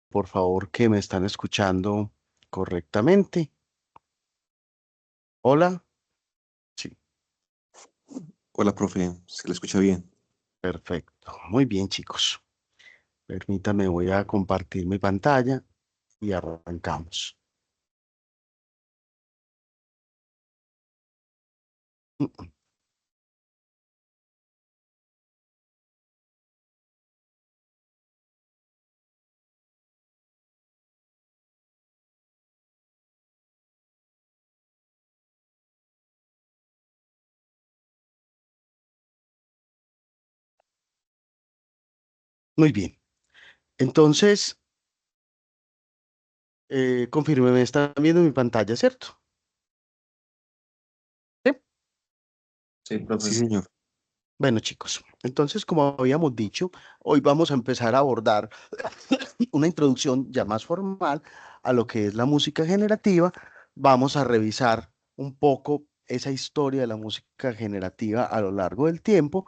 por favor, que me están escuchando correctamente. Hola. Sí, Hola, profe, se le escucha bien. perfecto. Muy bien, chicos. Permítame, voy a compartir mi pantalla y arrancamos. Muy bien. Entonces, confírmeme, ¿están viendo mi pantalla, cierto? Sí. Sí, profe. Sí, señor. Bueno, chicos, entonces, como habíamos dicho, hoy vamos a empezar a abordar una introducción ya más formal a lo que es la música generativa. Vamos a revisar un poco esa historia de la música generativa a lo largo del tiempo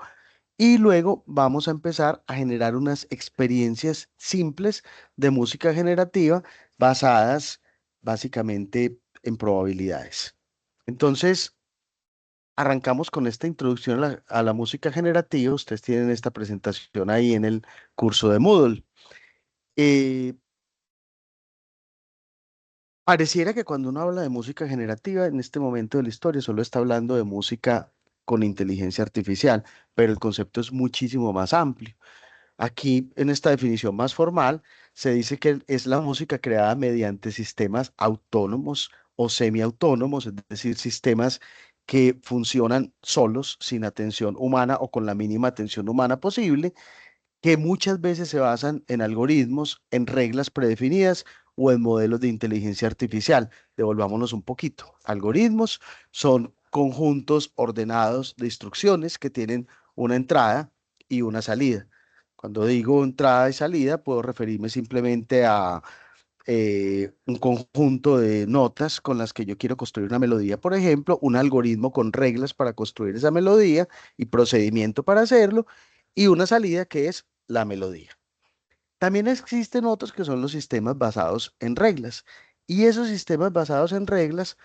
y luego vamos a empezar a generar unas experiencias simples de música generativa basadas básicamente en probabilidades. Entonces, arrancamos con esta introducción a la música generativa. Ustedes tienen esta presentación ahí en el curso de Moodle. Eh, Pareciera que cuando uno habla de música generativa en este momento de la historia solo está hablando de música con inteligencia artificial, pero el concepto es muchísimo más amplio. Aquí, en esta definición más formal, se dice que es la música creada mediante sistemas autónomos o semiautónomos, es decir, sistemas que funcionan solos, sin atención humana o con la mínima atención humana posible, que muchas veces se basan en algoritmos, en reglas predefinidas o en modelos de inteligencia artificial. Devolvámonos un poquito. Algoritmos son conjuntos ordenados de instrucciones que tienen una entrada y una salida. Cuando digo entrada y salida, puedo referirme simplemente a un conjunto de notas con las que yo quiero construir una melodía, por ejemplo, un algoritmo con reglas para construir esa melodía y procedimiento para hacerlo, y una salida que es la melodía. También existen otros que son los sistemas basados en reglas, y esos sistemas basados en reglas,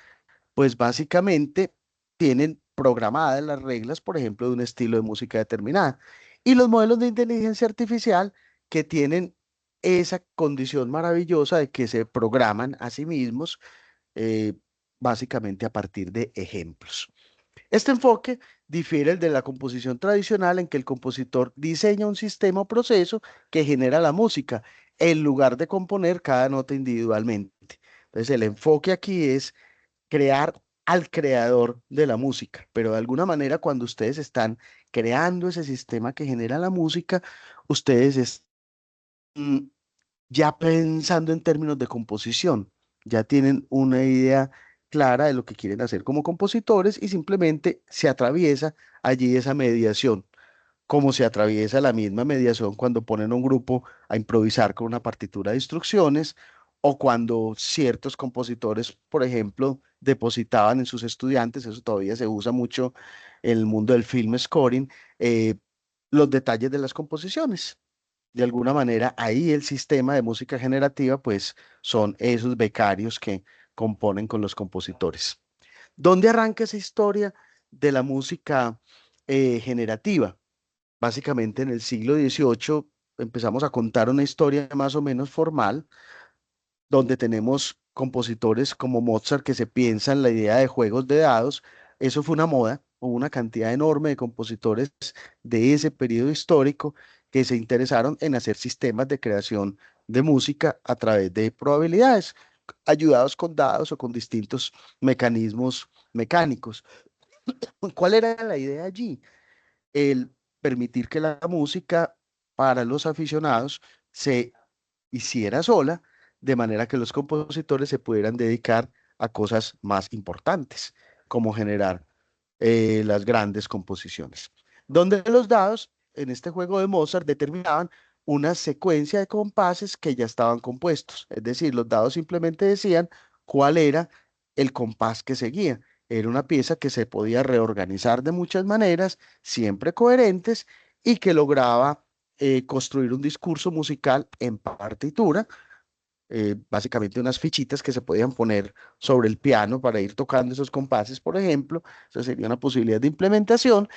pues básicamente tienen programadas las reglas, por ejemplo, de un estilo de música determinada. Y los modelos de inteligencia artificial que tienen esa condición maravillosa de que se programan a sí mismos, eh, básicamente a partir de ejemplos. Este enfoque difiere el de la composición tradicional en que el compositor diseña un sistema o proceso que genera la música en lugar de componer cada nota individualmente. Entonces, el enfoque aquí es crear al creador de la música, pero de alguna manera cuando ustedes están creando ese sistema que genera la música, ustedes están ya pensando en términos de composición, ya tienen una idea clara de lo que quieren hacer como compositores y simplemente se atraviesa allí esa mediación, como se atraviesa la misma mediación cuando ponen a un grupo a improvisar con una partitura de instrucciones o cuando ciertos compositores, por ejemplo, depositaban en sus estudiantes, eso todavía se usa mucho en el mundo del film scoring, eh, los detalles de las composiciones. De alguna manera, ahí el sistema de música generativa, pues son esos becarios que componen con los compositores. ¿Dónde arranca esa historia de la música generativa? Básicamente en el siglo XVIII empezamos a contar una historia más o menos formal, donde tenemos compositores como Mozart que se piensan la idea de juegos de dados. Eso fue una moda, hubo una cantidad enorme de compositores de ese periodo histórico que se interesaron en hacer sistemas de creación de música a través de probabilidades, ayudados con dados o con distintos mecanismos mecánicos. ¿Cuál era la idea allí? El permitir que la música para los aficionados se hiciera sola, de manera que los compositores se pudieran dedicar a cosas más importantes, como generar las grandes composiciones. Donde los dados, en este juego de Mozart, determinaban una secuencia de compases que ya estaban compuestos. Es decir, los dados simplemente decían cuál era el compás que seguía. Era una pieza que se podía reorganizar de muchas maneras, siempre coherentes, y que lograba construir un discurso musical en partitura, básicamente unas fichitas que se podían poner sobre el piano para ir tocando esos compases, por ejemplo. Esa sería una posibilidad de implementación.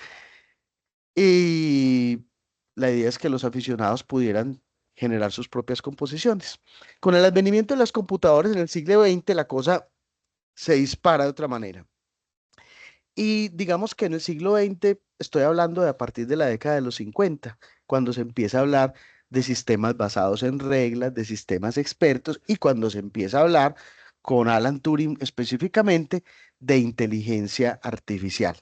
Y la idea es que los aficionados pudieran generar sus propias composiciones. Con el advenimiento de las computadoras en el siglo XX, la cosa se dispara de otra manera. Y digamos que en el siglo XX, estoy hablando de a partir de la década de los 50, cuando se empieza a hablar de sistemas basados en reglas, de sistemas expertos, y cuando se empieza a hablar con Alan Turing específicamente de inteligencia artificial.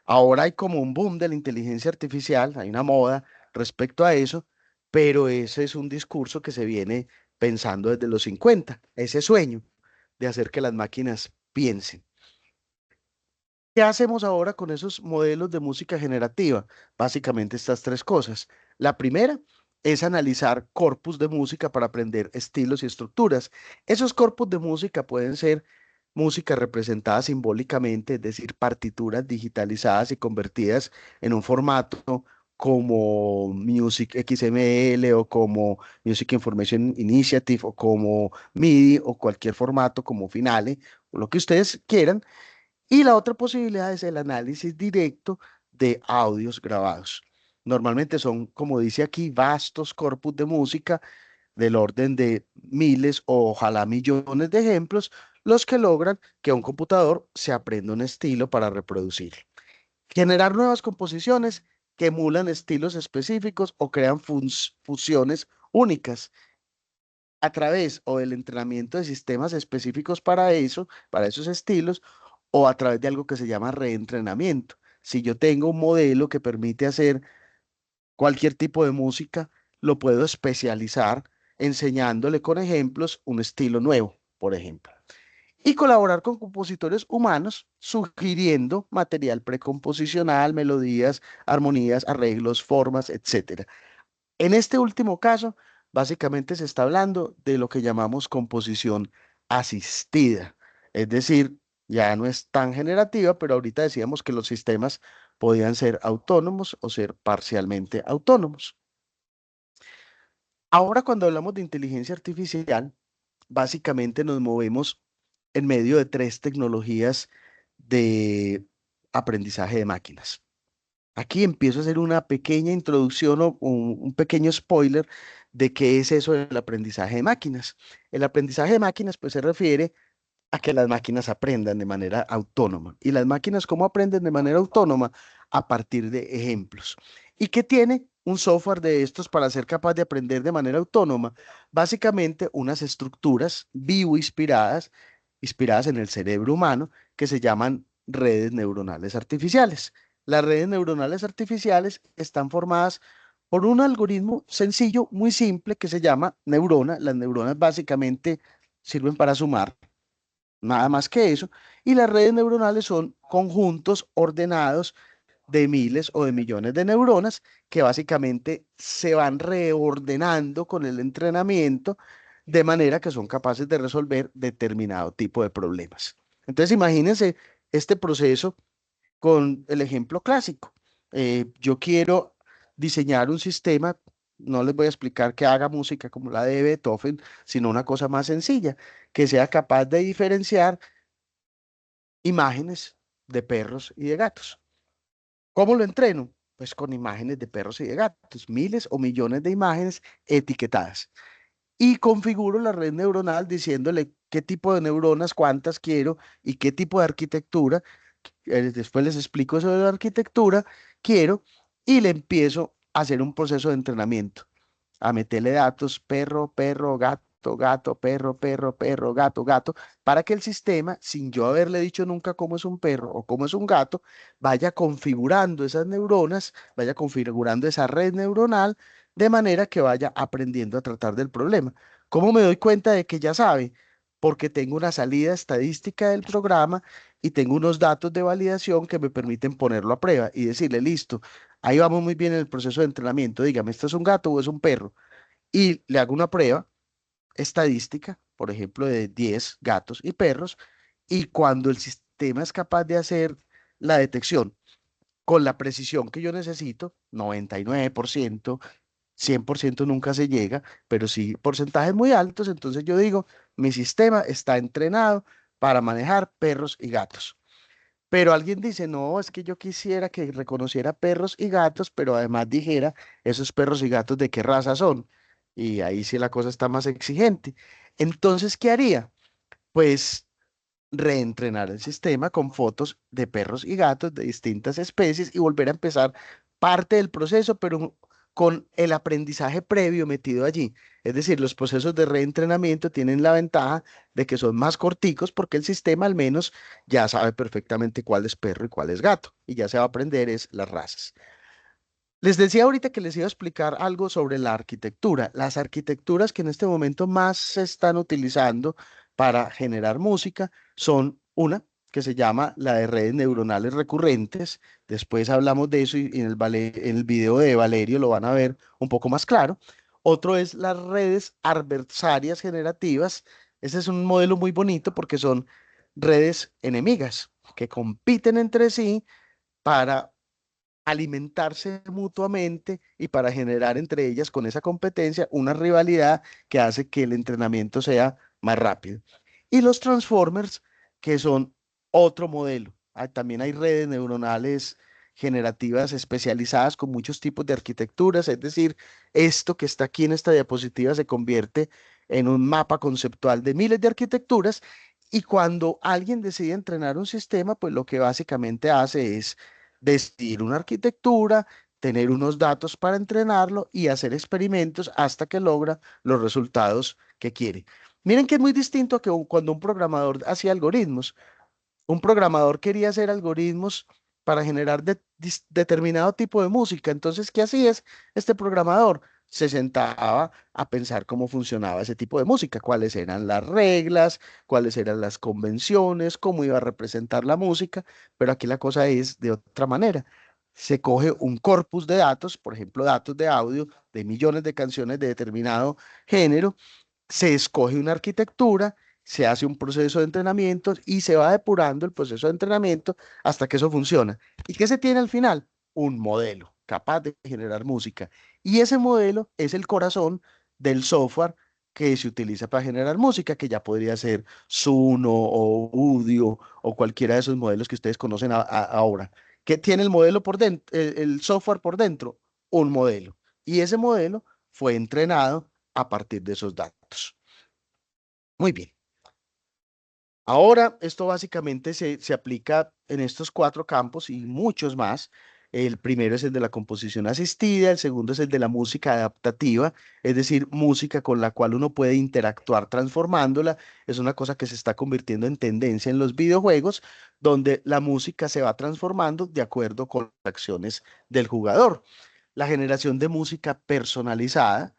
Ahora hay como un boom de la inteligencia artificial, hay una moda respecto a eso, pero ese es un discurso que se viene pensando desde los 50, ese sueño de hacer que las máquinas piensen. ¿Qué hacemos ahora con esos modelos de música generativa? Básicamente estas tres cosas. La primera es analizar corpus de música para aprender estilos y estructuras. Esos corpus de música pueden ser música representada simbólicamente, es decir, partituras digitalizadas y convertidas en un formato como Music XML o como Music Information Initiative o como MIDI o cualquier formato como Finale o lo que ustedes quieran. Y la otra posibilidad es el análisis directo de audios grabados. Normalmente son, como dice aquí, vastos corpus de música del orden de miles o ojalá millones de ejemplos, los que logran que un computador se aprenda un estilo para reproducir. Generar nuevas composiciones que emulan estilos específicos o crean fusiones únicas a través o del entrenamiento de sistemas específicos para eso, para esos estilos, o a través de algo que se llama reentrenamiento. Si yo tengo un modelo que permite hacer cualquier tipo de música, lo puedo especializar enseñándole con ejemplos un estilo nuevo, por ejemplo. Y colaborar con compositores humanos, sugiriendo material precomposicional, melodías, armonías, arreglos, formas, etcétera. En este último caso, básicamente se está hablando de lo que llamamos composición asistida, es decir, ya no es tan generativa, pero ahorita decíamos que los sistemas podían ser autónomos o ser parcialmente autónomos. Ahora, cuando hablamos de inteligencia artificial, básicamente nos movemos en medio de tres tecnologías de aprendizaje de máquinas. Aquí empiezo a hacer una pequeña introducción o un pequeño spoiler de qué es eso del aprendizaje de máquinas. El aprendizaje de máquinas pues se refiere a que las máquinas aprendan de manera autónoma. ¿Y las máquinas cómo aprenden de manera autónoma? A partir de ejemplos. ¿Y qué tiene un software de estos para ser capaz de aprender de manera autónoma? Básicamente unas estructuras inspiradas en el cerebro humano, que se llaman redes neuronales artificiales. Las redes neuronales artificiales están formadas por un algoritmo sencillo, muy simple, que se llama neurona. Las neuronas básicamente sirven para sumar, nada más que eso. Y las redes neuronales son conjuntos ordenados de miles o de millones de neuronas que básicamente se van reordenando con el entrenamiento de manera que son capaces de resolver determinado tipo de problemas. Entonces, imagínense este proceso con el ejemplo clásico. Yo quiero diseñar un sistema, no les voy a explicar que haga música como la de Beethoven, sino una cosa más sencilla, que sea capaz de diferenciar imágenes de perros y de gatos. ¿Cómo lo entreno? Pues con imágenes de perros y de gatos, miles o millones de imágenes etiquetadas. Y configuro la red neuronal diciéndole qué tipo de neuronas, cuántas quiero y qué tipo de arquitectura. Después les explico eso de la arquitectura, quiero, y le empiezo a hacer un proceso de entrenamiento, a meterle datos, perro, perro, gato, gato, perro, perro, perro, gato, gato, para que el sistema, sin yo haberle dicho nunca cómo es un perro o cómo es un gato, vaya configurando esas neuronas, vaya configurando esa red neuronal de manera que vaya aprendiendo a tratar del problema. ¿Cómo me doy cuenta de que ya sabe? Porque tengo una salida estadística del programa y tengo unos datos de validación que me permiten ponerlo a prueba y decirle, listo, ahí vamos muy bien en el proceso de entrenamiento. Dígame, ¿esto es un gato o es un perro? Y le hago una prueba estadística, por ejemplo, de 10 gatos y perros, y cuando el sistema es capaz de hacer la detección con la precisión que yo necesito, 99%, 100% nunca se llega, pero sí porcentajes muy altos. Entonces yo digo, mi sistema está entrenado para manejar perros y gatos. Pero alguien dice, no, es que yo quisiera que reconociera perros y gatos, pero además dijera esos perros y gatos de qué raza son. Y ahí sí la cosa está más exigente. Entonces, ¿qué haría? Pues reentrenar el sistema con fotos de perros y gatos de distintas especies y volver a empezar parte del proceso, pero con el aprendizaje previo metido allí. Es decir, los procesos de reentrenamiento tienen la ventaja de que son más corticos porque el sistema al menos ya sabe perfectamente cuál es perro y cuál es gato y ya se va a aprender es las razas. Les decía ahorita que les iba a explicar algo sobre la arquitectura. Las arquitecturas que en este momento más se están utilizando para generar música son una que se llama la de redes neuronales recurrentes. Después hablamos de eso y en el video de Valerio lo van a ver un poco más claro. Otro es las redes adversarias generativas. Ese es un modelo muy bonito porque son redes enemigas que compiten entre sí para alimentarse mutuamente y para generar entre ellas con esa competencia una rivalidad que hace que el entrenamiento sea más rápido. Y los transformers, que son otro modelo. También hay redes neuronales generativas especializadas con muchos tipos de arquitecturas, es decir, esto que está aquí en esta diapositiva se convierte en un mapa conceptual de miles de arquitecturas y cuando alguien decide entrenar un sistema, pues lo que básicamente hace es decidir una arquitectura, tener unos datos para entrenarlo y hacer experimentos hasta que logra los resultados que quiere. Miren que es muy distinto a que cuando un programador hacía algoritmos. Un programador quería hacer algoritmos para generar determinado tipo de música. Entonces, ¿qué hacía este programador? Se sentaba a pensar cómo funcionaba ese tipo de música, cuáles eran las reglas, cuáles eran las convenciones, cómo iba a representar la música, pero aquí la cosa es de otra manera. Se coge un corpus de datos, por ejemplo, datos de audio de millones de canciones de determinado género, se escoge una arquitectura, se hace un proceso de entrenamiento y se va depurando el proceso de entrenamiento hasta que eso funciona. ¿Y qué se tiene al final? Un modelo capaz de generar música. Y ese modelo es el corazón del software que se utiliza para generar música, que ya podría ser Suno o Udio o cualquiera de esos modelos que ustedes conocen ahora. ¿Qué tiene el modelo por dentro, el software por dentro? Un modelo. Y ese modelo fue entrenado a partir de esos datos. Muy bien. Ahora, esto básicamente se aplica en estos cuatro campos y muchos más. El primero es el de la composición asistida, el segundo es el de la música adaptativa, es decir, música con la cual uno puede interactuar transformándola. Es una cosa que se está convirtiendo en tendencia en los videojuegos, donde la música se va transformando de acuerdo con las acciones del jugador. La generación de música personalizada,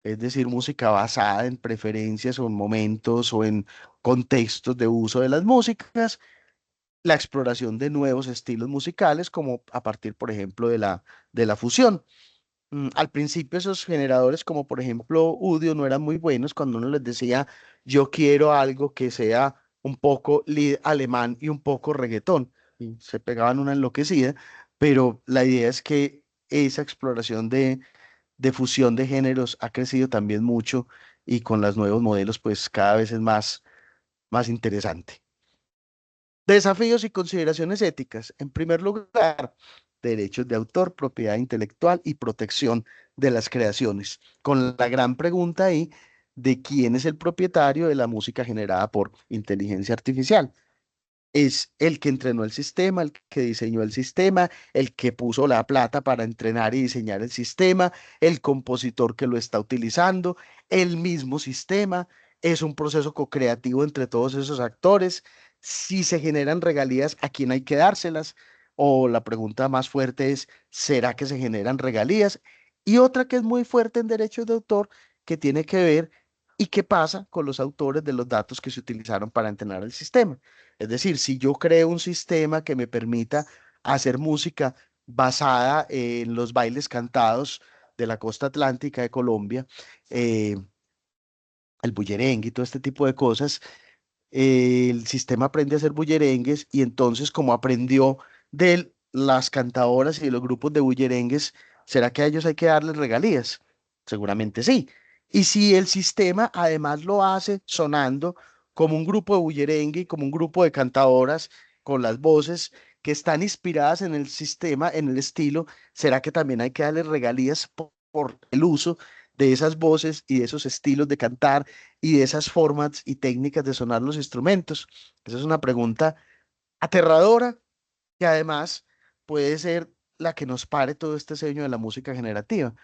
es decir, música basada en preferencias o en momentos o en contextos de uso de las músicas, la exploración de nuevos estilos musicales, como a partir, por ejemplo, de la fusión. Al principio esos generadores, como por ejemplo Udio, no eran muy buenos cuando uno les decía, yo quiero algo que sea un poco lead alemán y un poco reggaetón, y se pegaban una enloquecida, pero la idea es que esa exploración de fusión de géneros ha crecido también mucho y con los nuevos modelos pues cada vez es más interesante. Desafíos y consideraciones éticas. En primer lugar, derechos de autor, propiedad intelectual y protección de las creaciones. Con la gran pregunta ahí de quién es el propietario de la música generada por inteligencia artificial. Es el que entrenó el sistema, el que diseñó el sistema, el que puso la plata para entrenar y diseñar el sistema, el compositor que lo está utilizando, el mismo sistema. Es un proceso co-creativo entre todos esos actores. Si se generan regalías, ¿a quién hay que dárselas? O la pregunta más fuerte es, ¿será que se generan regalías? Y otra que es muy fuerte en derechos de autor, que tiene que ver y qué pasa con los autores de los datos que se utilizaron para entrenar el sistema. Es decir, si yo creo un sistema que me permita hacer música basada en los bailes cantados de la costa atlántica de Colombia, eh, el bullerengue y todo este tipo de cosas, el sistema aprende a hacer bullerengues y entonces como aprendió de las cantadoras y de los grupos de bullerengues, ¿será que a ellos hay que darles regalías? Seguramente sí. Y si el sistema además lo hace sonando como un grupo de bullerengue y como un grupo de cantadoras con las voces que están inspiradas en el sistema, en el estilo, ¿será que también hay que darle regalías por el uso de esas voces y de esos estilos de cantar y de esas formas y técnicas de sonar los instrumentos? Esa es una pregunta aterradora que además puede ser la que nos pare todo este sueño de la música generativa,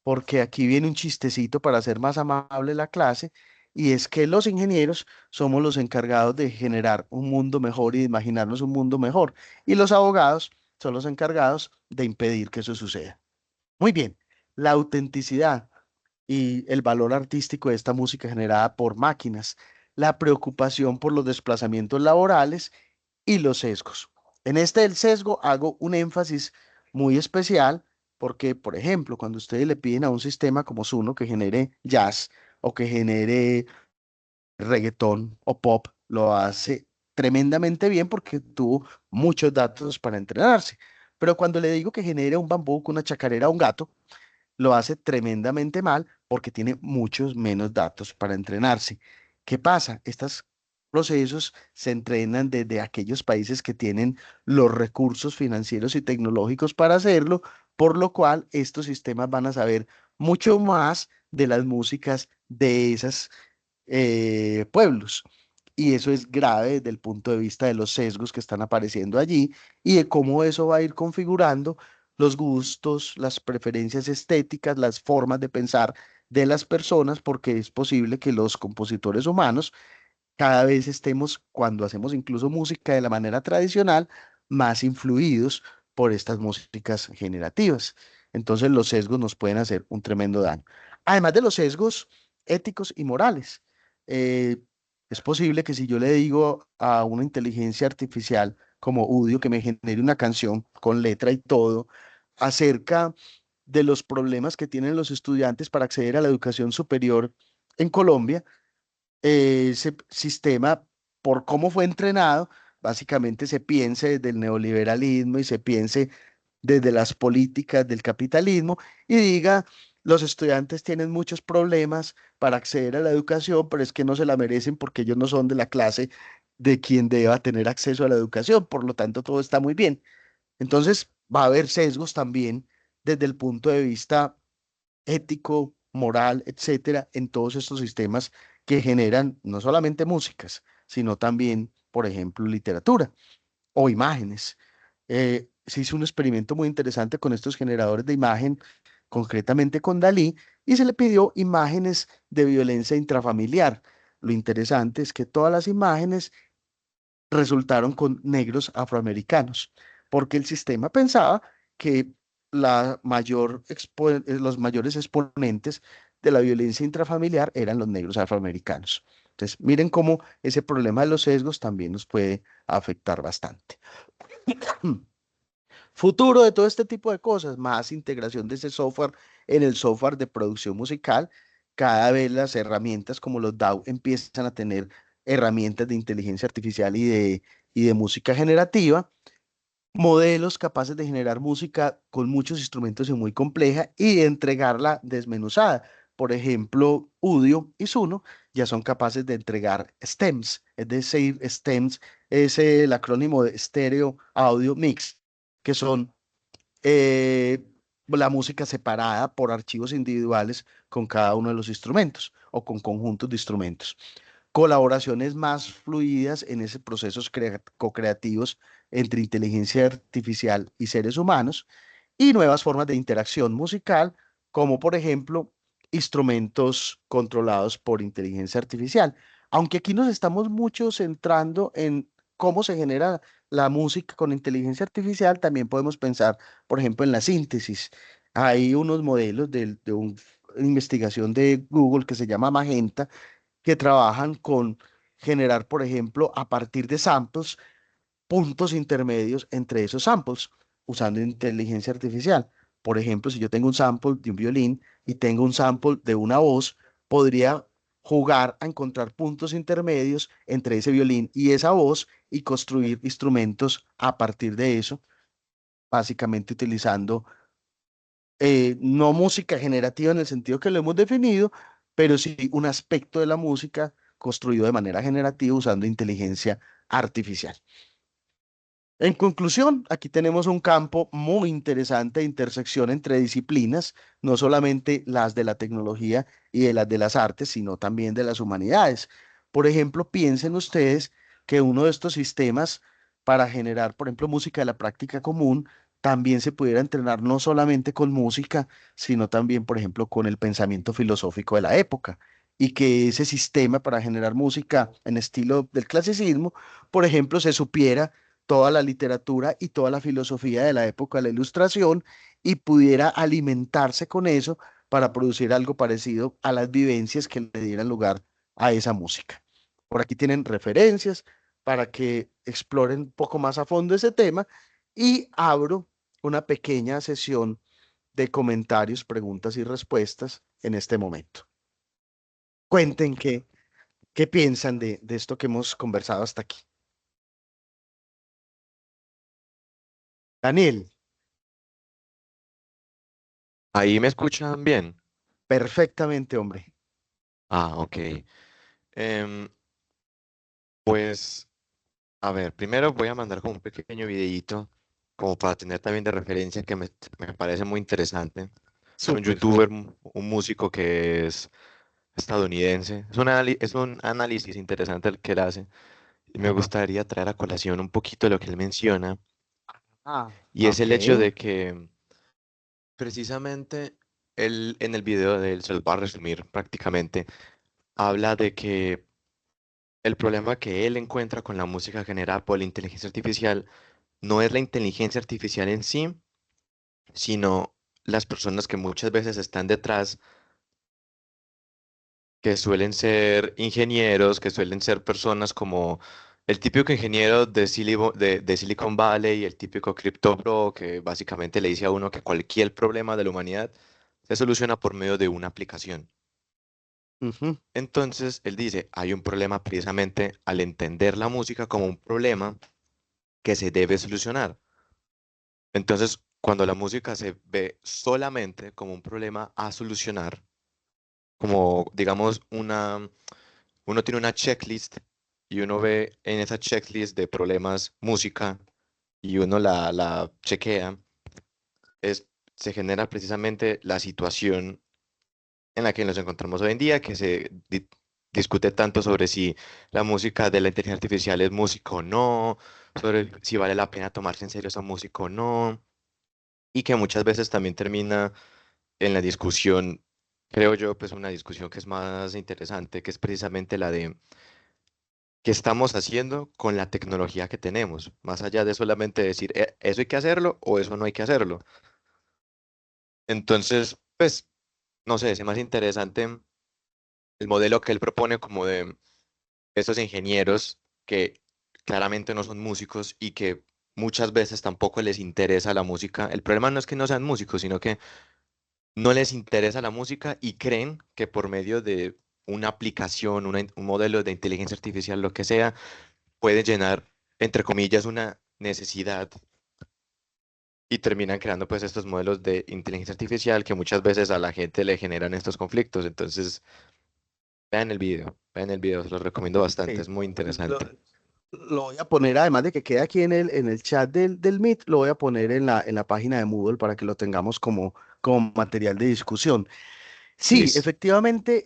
porque aquí viene un chistecito para hacer más amable la clase, y es que los ingenieros somos los encargados de generar un mundo mejor y de imaginarnos un mundo mejor, y los abogados son los encargados de impedir que eso suceda. Muy bien, la autenticidad y el valor artístico de esta música generada por máquinas, la preocupación por los desplazamientos laborales y los sesgos. En este del sesgo hago un énfasis muy especial porque, por ejemplo, cuando ustedes le piden a un sistema como Suno que genere jazz o que genere reggaetón o pop, lo hace tremendamente bien porque tuvo muchos datos para entrenarse. Pero cuando le digo que genere un bambuco, una chacarera, un gato, lo hace tremendamente mal porque tiene muchos menos datos para entrenarse. ¿Qué pasa? Estos procesos se entrenan desde aquellos países que tienen los recursos financieros y tecnológicos para hacerlo, por lo cual estos sistemas van a saber mucho más de las músicas de esos pueblos. Y eso es grave desde el punto de vista de los sesgos que están apareciendo allí y de cómo eso va a ir configurando los gustos, las preferencias estéticas, las formas de pensar de las personas, porque es posible que los compositores humanos cada vez estemos, cuando hacemos incluso música de la manera tradicional, más influidos por estas músicas generativas. Entonces los sesgos nos pueden hacer un tremendo daño. Además de los sesgos éticos y morales, eh, es posible que si yo le digo a una inteligencia artificial como Udio que me genere una canción con letra y todo acerca de los problemas que tienen los estudiantes para acceder a la educación superior en Colombia, ese sistema, por cómo fue entrenado, básicamente se piense desde el neoliberalismo y se piense desde las políticas del capitalismo y diga, los estudiantes tienen muchos problemas para acceder a la educación, pero es que no se la merecen porque ellos no son de la clase de quien deba tener acceso a la educación, por lo tanto todo está muy bien. Entonces va a haber sesgos también desde el punto de vista ético, moral, etcétera, en todos estos sistemas que generan no solamente músicas, sino también, por ejemplo, literatura o imágenes. Se hizo un experimento muy interesante con estos generadores de imagen, concretamente con Dalí, y se le pidió imágenes de violencia intrafamiliar. Lo interesante es que todas las imágenes resultaron con negros afroamericanos, porque el sistema pensaba que los mayores exponentes de la violencia intrafamiliar eran los negros afroamericanos. Entonces, miren cómo ese problema de los sesgos también nos puede afectar bastante. Futuro de todo este tipo de cosas, más integración de ese software en el software de producción musical. Cada vez las herramientas como los DAW empiezan a tener herramientas de inteligencia artificial y de música generativa, modelos capaces de generar música con muchos instrumentos y muy compleja y de entregarla desmenuzada. Por ejemplo, Udio y Suno ya son capaces de entregar stems, es decir, stems es el acrónimo de Stereo Audio Mix, que son eh, la música separada por archivos individuales con cada uno de los instrumentos o con conjuntos de instrumentos. Colaboraciones más fluidas en esos procesos co-creativos entre inteligencia artificial y seres humanos y nuevas formas de interacción musical, como por ejemplo instrumentos controlados por inteligencia artificial. Aunque aquí nos estamos mucho centrando en cómo se genera la música con inteligencia artificial, también podemos pensar, por ejemplo, en la síntesis. Hay unos modelos de una investigación de Google que se llama Magenta, que trabajan con generar, por ejemplo, a partir de samples, puntos intermedios entre esos samples, usando inteligencia artificial. Por ejemplo, si yo tengo un sample de un violín y tengo un sample de una voz, podría jugar a encontrar puntos intermedios entre ese violín y esa voz y construir instrumentos a partir de eso, básicamente utilizando No música generativa en el sentido que lo hemos definido, pero sí un aspecto de la música construido de manera generativa usando inteligencia artificial. En conclusión, aquí tenemos un campo muy interesante de intersección entre disciplinas, no solamente las de la tecnología y de las artes, sino también de las humanidades. Por ejemplo, piensen ustedes que uno de estos sistemas para generar, por ejemplo, música de la práctica común, también se pudiera entrenar no solamente con música, sino también, por ejemplo, con el pensamiento filosófico de la época. Y que ese sistema para generar música en estilo del clasicismo, por ejemplo, se supiera toda la literatura y toda la filosofía de la época de la Ilustración y pudiera alimentarse con eso para producir algo parecido a las vivencias que le dieran lugar a esa música. Por aquí tienen referencias para que exploren un poco más a fondo ese tema y abro una pequeña sesión de comentarios, preguntas y respuestas en este momento. Cuenten qué piensan de esto que hemos conversado hasta aquí. Daniel, Ahí me escuchan bien. perfectamente, hombre. Ah, ok. Em, pues, a ver, primero voy a mandar como un pequeño videíto, como para tener también de referencia que me parece muy interesante. Es un Súper. youtuber, un músico que es estadounidense. Es un análisis interesante el que él hace. Y me gustaría traer a colación un poquito de lo que él menciona. Ah, Y es ok. el hecho de que precisamente él en el video de él, se los va a resumir prácticamente, habla de que el problema que él encuentra con la música generada por la inteligencia artificial no es la inteligencia artificial en sí, sino las personas que muchas veces están detrás, que suelen ser ingenieros, que suelen ser personas como el típico ingeniero de Silicon Valley y el típico Crypto Pro, que básicamente le dice a uno que cualquier problema de la humanidad se soluciona por medio de una aplicación. Ujú, Entonces, él dice, hay un problema precisamente al entender la música como un problema que se debe solucionar. Entonces, cuando la música se ve solamente como un problema a solucionar, como digamos uno tiene una checklist y uno ve en esa checklist de problemas música y uno la chequea, es, se genera precisamente la situación en la que nos encontramos hoy en día, que discute tanto sobre si la música de la inteligencia artificial es música o no, sobre si vale la pena tomarse en serio esa música o no, y que muchas veces también termina en la discusión, creo yo, pues una discusión que es más interesante, que es precisamente la de qué estamos haciendo con la tecnología que tenemos, más allá de solamente decir, eso hay que hacerlo o eso no hay que hacerlo". Entonces, pues, no sé, es más interesante el modelo que él propone como de estos ingenieros que claramente no son músicos y que muchas veces tampoco les interesa la música. El problema no es que no sean músicos, sino que no les interesa la música y creen que por medio de una aplicación, un modelo de inteligencia artificial, lo que sea, pueden llenar, entre comillas, una necesidad y terminan creando pues estos modelos de inteligencia artificial que muchas veces a la gente le generan estos conflictos. Entonces, vean el video, se los recomiendo bastante, sí. es muy Lo, interesante. lo voy a poner, además de que quede aquí en el chat del Meet, lo voy a poner en la página de Moodle para que lo tengamos como material de discusión. Sí, Listo. efectivamente,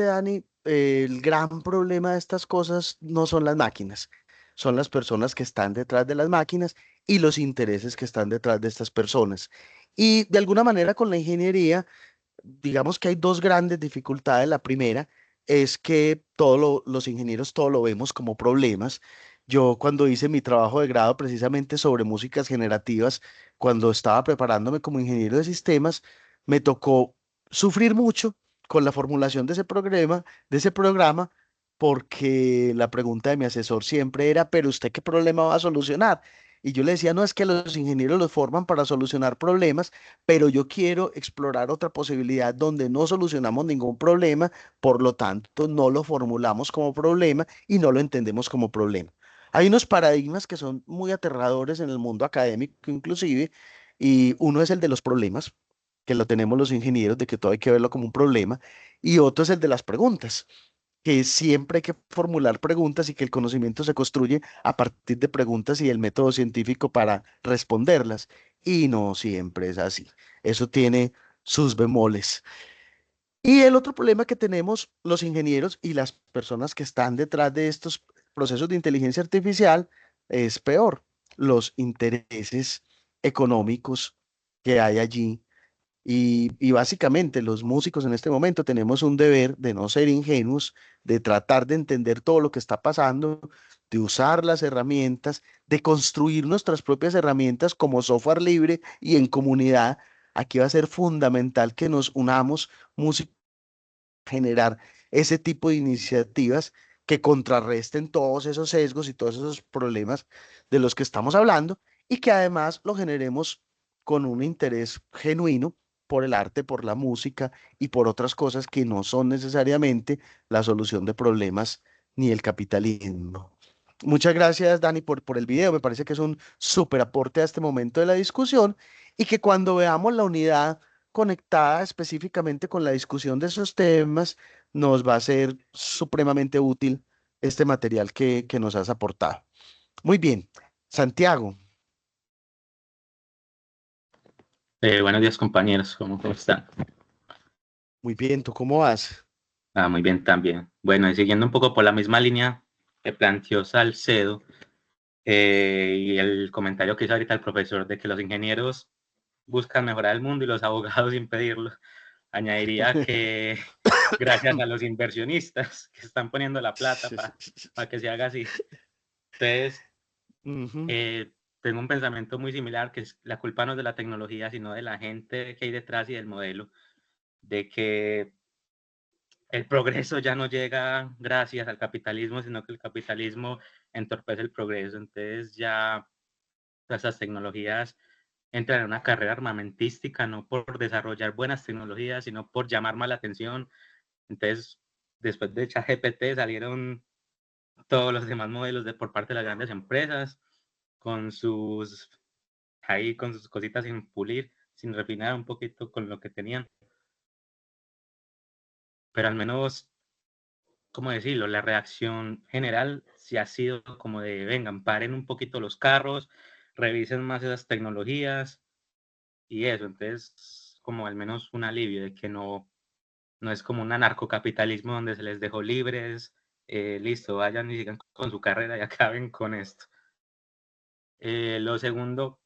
Dani, el gran problema de estas cosas no son las máquinas, son las personas que están detrás de las máquinas y los intereses que están detrás de estas personas. Y de alguna manera con la ingeniería digamos que hay dos grandes dificultades. La primera es que los ingenieros todo lo vemos como problemas. Yo cuando hice mi trabajo de grado precisamente sobre músicas generativas, cuando estaba preparándome como ingeniero de sistemas, me tocó sufrir mucho con la formulación de ese programa, porque la pregunta de mi asesor siempre era, pero ¿usted qué problema va a solucionar? Y yo le decía, no, es que los ingenieros los forman para solucionar problemas, pero yo quiero explorar otra posibilidad donde no solucionamos ningún problema, por lo tanto no lo formulamos como problema y no lo entendemos como problema. Hay unos paradigmas que son muy aterradores en el mundo académico inclusive, y uno es el de los problemas. que lo tenemos los ingenieros, de que todo hay que verlo como un problema, y otro es el de las preguntas, que siempre hay que formular preguntas y que el conocimiento se construye a partir de preguntas y el método científico para responderlas. Y no siempre es así. Eso tiene sus bemoles. Y el otro problema que tenemos los ingenieros y las personas que están detrás de estos procesos de inteligencia artificial es peor, los intereses económicos que hay allí. Y básicamente los músicos en este momento tenemos un deber de no ser ingenuos, de tratar de entender todo lo que está pasando, de usar las herramientas, de construir nuestras propias herramientas como software libre y en comunidad. Aquí va a ser fundamental que nos unamos, músicos, generar ese tipo de iniciativas que contrarresten todos esos sesgos y todos esos problemas de los que estamos hablando y que además lo generemos con un interés genuino por el arte, por la música y por otras cosas que no son necesariamente la solución de problemas ni el capitalismo. Muchas gracias, Dani, por el video. Me parece que es un súper aporte a este momento de la discusión y que cuando veamos la unidad conectada específicamente con la discusión de esos temas, nos va a ser supremamente útil este material que nos has aportado. Muy bien, Santiago, Buenos días, compañeros, ¿cómo están? muy bien, ¿tú cómo vas? Muy bien también. Bueno, y siguiendo un poco por la misma línea que planteó Salcedo, y el comentario que hizo ahorita el profesor de que los ingenieros buscan mejorar el mundo y los abogados impedirlo, añadiría que gracias a los inversionistas que están poniendo la plata para que se haga así. Entonces, Ujú, tengo un pensamiento muy similar, que es la culpa no es de la tecnología, sino de la gente que hay detrás y del modelo, de que el progreso ya no llega gracias al capitalismo, sino que el capitalismo entorpece el progreso. Entonces ya todas esas tecnologías entran en una carrera armamentística, no por desarrollar buenas tecnologías, sino por llamar más la atención. Entonces, después de ChatGPT salieron todos los demás modelos por parte de las grandes empresas, con sus, ahí con sus cositas sin pulir, sin refinar un poquito con lo que tenían. Pero al menos, ¿cómo decirlo? La reacción general sí ha sido como de, vengan, paren un poquito los carros, revisen más esas tecnologías y eso. Entonces, como al menos un alivio de que no es como un anarcocapitalismo donde se les dejó libres, listo, vayan y sigan con su carrera y acaben con esto. Lo segundo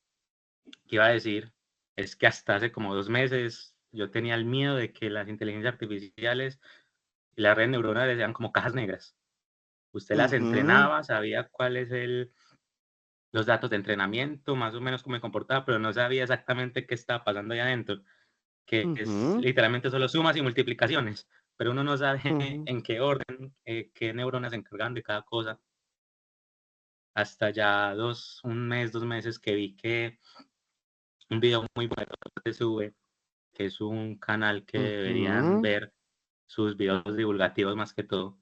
que iba a decir es que hasta hace como 2 meses yo tenía el miedo de que las inteligencias artificiales y las redes neuronales sean como cajas negras. Usted las ujú, entrenaba, sabía cuáles los datos de entrenamiento, más o menos cómo me comportaba, pero no sabía exactamente qué estaba pasando ahí adentro, que es ujú, literalmente solo sumas y multiplicaciones, pero uno no sabe ujú. en qué orden, qué neuronas se encargan de cada cosa. Hasta ya un mes, 2 meses que vi que un video muy bueno se sube, que es un canal que deberían Ujú, ver sus videos divulgativos más que todo,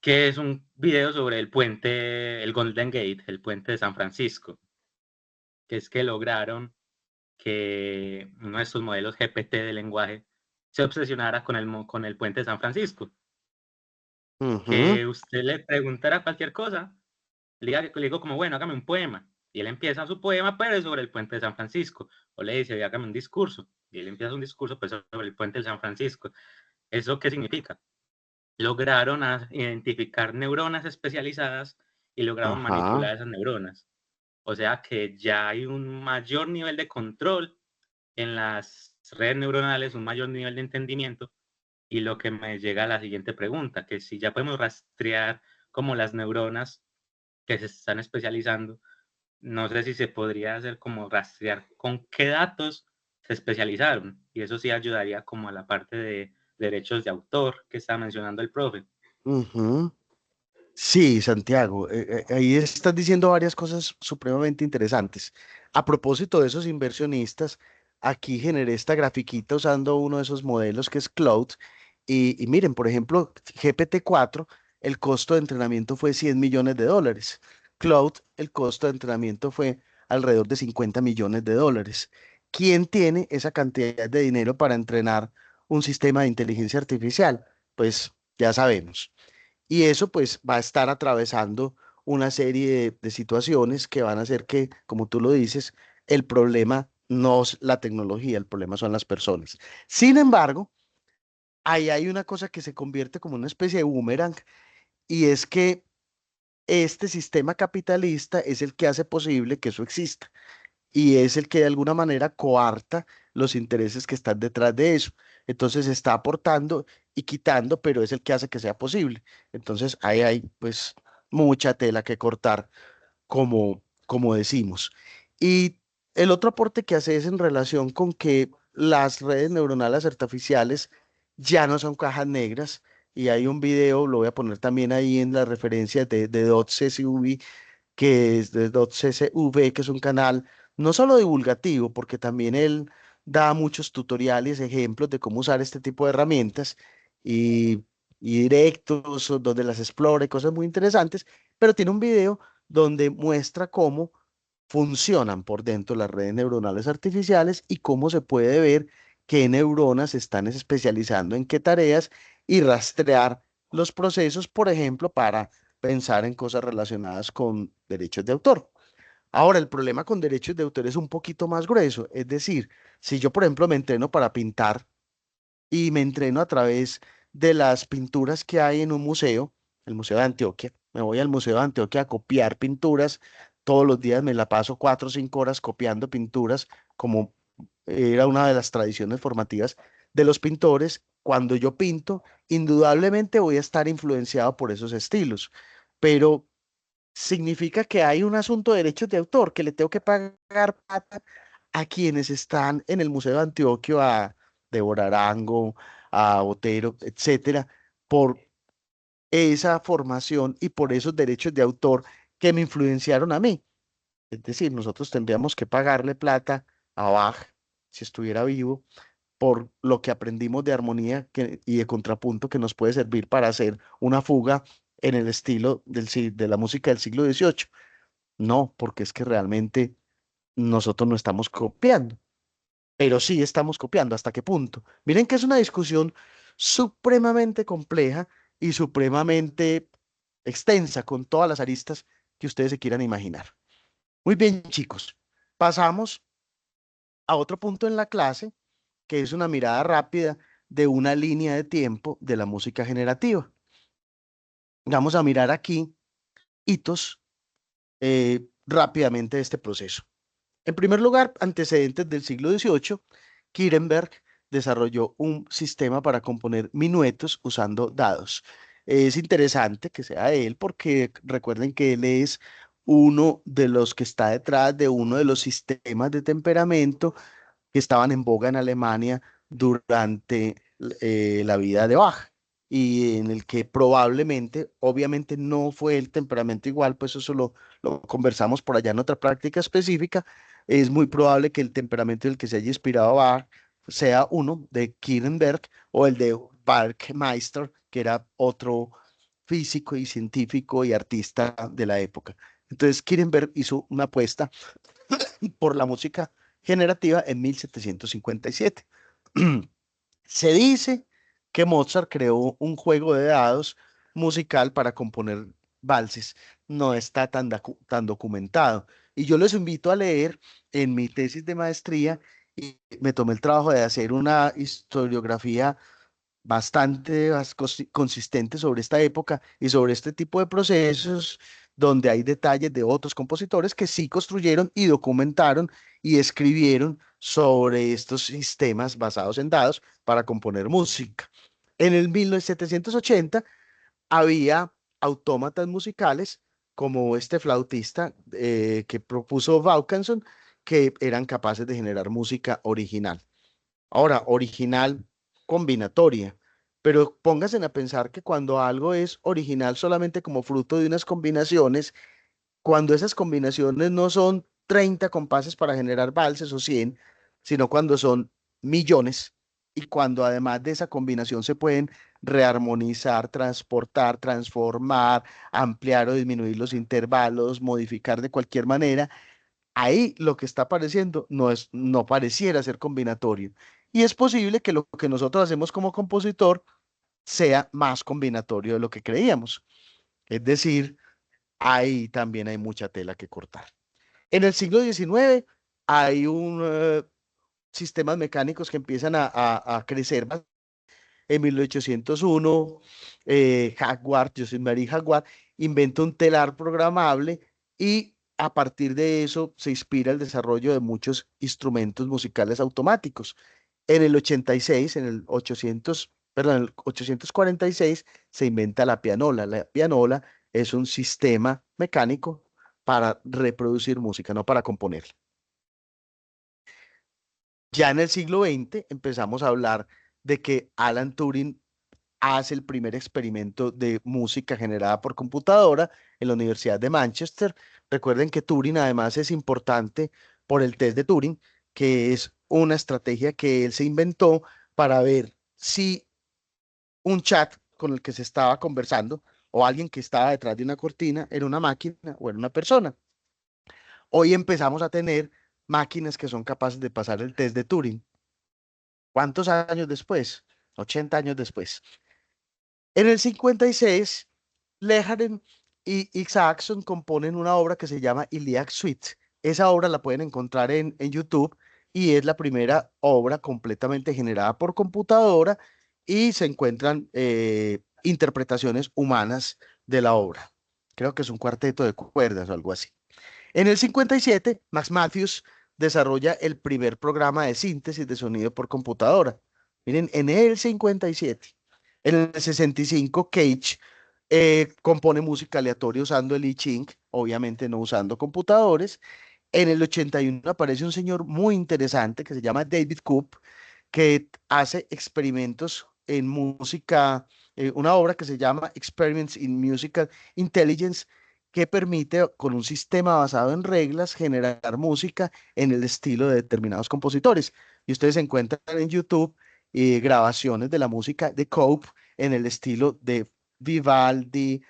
que es un video sobre el puente, el Golden Gate, el puente de San Francisco, que es que lograron que uno de estos modelos GPT de lenguaje se obsesionara con el puente de San Francisco, ujú, que usted le preguntara cualquier cosa, le digo como, bueno, hágame un poema, y él empieza su poema, pero es sobre el puente de San Francisco, o le dice, hágame un discurso, y él empieza un discurso pues, sobre el puente de San Francisco. ¿Eso qué significa? Lograron identificar neuronas especializadas y lograron ajá. manipular esas neuronas. O sea que ya hay un mayor nivel de control en las redes neuronales, un mayor nivel de entendimiento, y lo que me llega a la siguiente pregunta, que si ya podemos rastrear como las neuronas que se están especializando, no sé si se podría hacer como rastrear con qué datos se especializaron, y eso sí ayudaría como a la parte de derechos de autor que está mencionando el profe. Ujú. Sí, Santiago, ahí estás diciendo varias cosas supremamente interesantes. A propósito de esos inversionistas, aquí generé esta grafiquita usando uno de esos modelos que es Cloud. Y miren, por ejemplo, GPT-4, el costo de entrenamiento fue 100 millones de dólares. Cloud, el costo de entrenamiento fue alrededor de 50 millones de dólares. ¿Quién tiene esa cantidad de dinero para entrenar un sistema de inteligencia artificial? Pues ya sabemos. Y eso pues va a estar atravesando una serie de situaciones que van a hacer que, como tú lo dices, el problema no es la tecnología, el problema son las personas. Sin embargo, ahí hay una cosa que se convierte como una especie de boomerang, y es que este sistema capitalista es el que hace posible que eso exista y es el que de alguna manera coarta los intereses que están detrás de eso. Entonces está aportando y quitando, pero es el que hace que sea posible. Entonces ahí hay pues mucha tela que cortar, como decimos. Y el otro aporte que hace es en relación con que las redes neuronales artificiales ya no son cajas negras. Y hay un video, lo voy a poner también ahí en las referencias de .csv, que es de .csv, que es un canal no solo divulgativo, porque también él da muchos tutoriales, ejemplos de cómo usar este tipo de herramientas y, y directos donde las explora y cosas muy interesantes, pero tiene un video donde muestra cómo funcionan por dentro las redes neuronales artificiales y cómo se puede ver qué neuronas se están especializando en qué tareas y rastrear los procesos, por ejemplo, para pensar en cosas relacionadas con derechos de autor. Ahora, el problema con derechos de autor es un poquito más grueso. Es decir, si yo, por ejemplo, me entreno para pintar y me entreno a través de las pinturas que hay en un museo, el Museo de Antioquia, me voy al Museo de Antioquia a copiar pinturas, todos los días me la paso 4 o 5 horas copiando pinturas, como era una de las tradiciones formativas de los pintores. Cuando yo pinto, indudablemente voy a estar influenciado por esos estilos, pero significa que hay un asunto de derechos de autor, que le tengo que pagar plata a quienes están en el Museo de Antioquia, a Débora Arango, a Otero, etcétera, por esa formación y por esos derechos de autor que me influenciaron a mí. Es decir, nosotros tendríamos que pagarle plata a Bach, si estuviera vivo, por lo que aprendimos de armonía y de contrapunto que nos puede servir para hacer una fuga en el estilo de la música del siglo XVIII. No, porque es que realmente nosotros no estamos copiando, pero sí estamos copiando. ¿Hasta qué punto? Miren que es una discusión supremamente compleja y supremamente extensa, con todas las aristas que ustedes se quieran imaginar. Muy bien, chicos. Pasamos a otro punto en la clase, que es una mirada rápida de una línea de tiempo de la música generativa. Vamos a mirar aquí hitos rápidamente de este proceso. En primer lugar, antecedentes del siglo XVIII, Kirchberg desarrolló un sistema para componer minuetos usando dados. Es interesante que sea él porque recuerden que él es uno de los que está detrás de uno de los sistemas de temperamento que estaban en boga en Alemania durante la vida de Bach, y en el que probablemente, obviamente no fue el temperamento igual, pues eso lo conversamos por allá en otra práctica específica. Es muy probable que el temperamento del que se haya inspirado Bach sea uno de Kirchberg o el de Werckmeister, que era otro físico y científico y artista de la época. Entonces, Kirchberg hizo una apuesta por la música generativa en 1757. Se dice que Mozart creó un juego de dados musical para componer valses. No está tan documentado. Y yo les invito a leer en mi tesis de maestría, y me tomé el trabajo de hacer una historiografía bastante consistente sobre esta época y sobre este tipo de procesos, donde hay detalles de otros compositores que sí construyeron y documentaron y escribieron sobre estos sistemas basados en dados para componer música. En el 1780 había autómatas musicales como este flautista que propuso Vaucanson, que eran capaces de generar música original. Ahora, original combinatoria, pero pónganse a pensar que cuando algo es original solamente como fruto de unas combinaciones, cuando esas combinaciones no son 30 compases para generar valses o 100, sino cuando son millones, y cuando además de esa combinación se pueden rearmonizar, transportar, transformar, ampliar o disminuir los intervalos, modificar de cualquier manera, Ahí lo que está apareciendo no pareciera ser combinatorio. Y es posible que lo que nosotros hacemos como compositor sea más combinatorio de lo que creíamos. Es decir, ahí también hay mucha tela que cortar. En el siglo XIX hay sistemas mecánicos que empiezan a crecer más. En 1801, Jaguar, Joseph Marie Jaguar, inventa un telar programable y a partir de eso se inspira el desarrollo de muchos instrumentos musicales automáticos. En el 86, en el 800, perdón, en el 846 se inventa la pianola. La pianola es un sistema mecánico para reproducir música, no para componerla. Ya en el siglo XX empezamos a hablar de que Alan Turing hace el primer experimento de música generada por computadora en la Universidad de Manchester. Recuerden que Turing además es importante por el test de Turing, que es una estrategia que él se inventó para ver si un chat con el que se estaba conversando o alguien que estaba detrás de una cortina era una máquina o era una persona. Hoy empezamos a tener máquinas que son capaces de pasar el test de Turing. ¿Cuántos años después? 80 años después. En el 56, Lehrman y Isaacson componen una obra que se llama Iliad Suite. Esa obra la pueden encontrar en YouTube y es la primera obra completamente generada por computadora y se encuentran interpretaciones humanas de la obra. Creo que es un cuarteto de cuerdas o algo así. En el 57, Max Matthews desarrolla el primer programa de síntesis de sonido por computadora. Miren, en el 57. En el 65, Cage compone música aleatoria usando el I Ching, obviamente no usando computadores. En el 81 aparece un señor muy interesante que se llama David Coop, que hace experimentos en música, una obra que se llama Experiments in Musical Intelligence, que permite con un sistema basado en reglas generar música en el estilo de determinados compositores. Y ustedes encuentran en YouTube grabaciones de la música de Cope en el estilo de Vivaldi,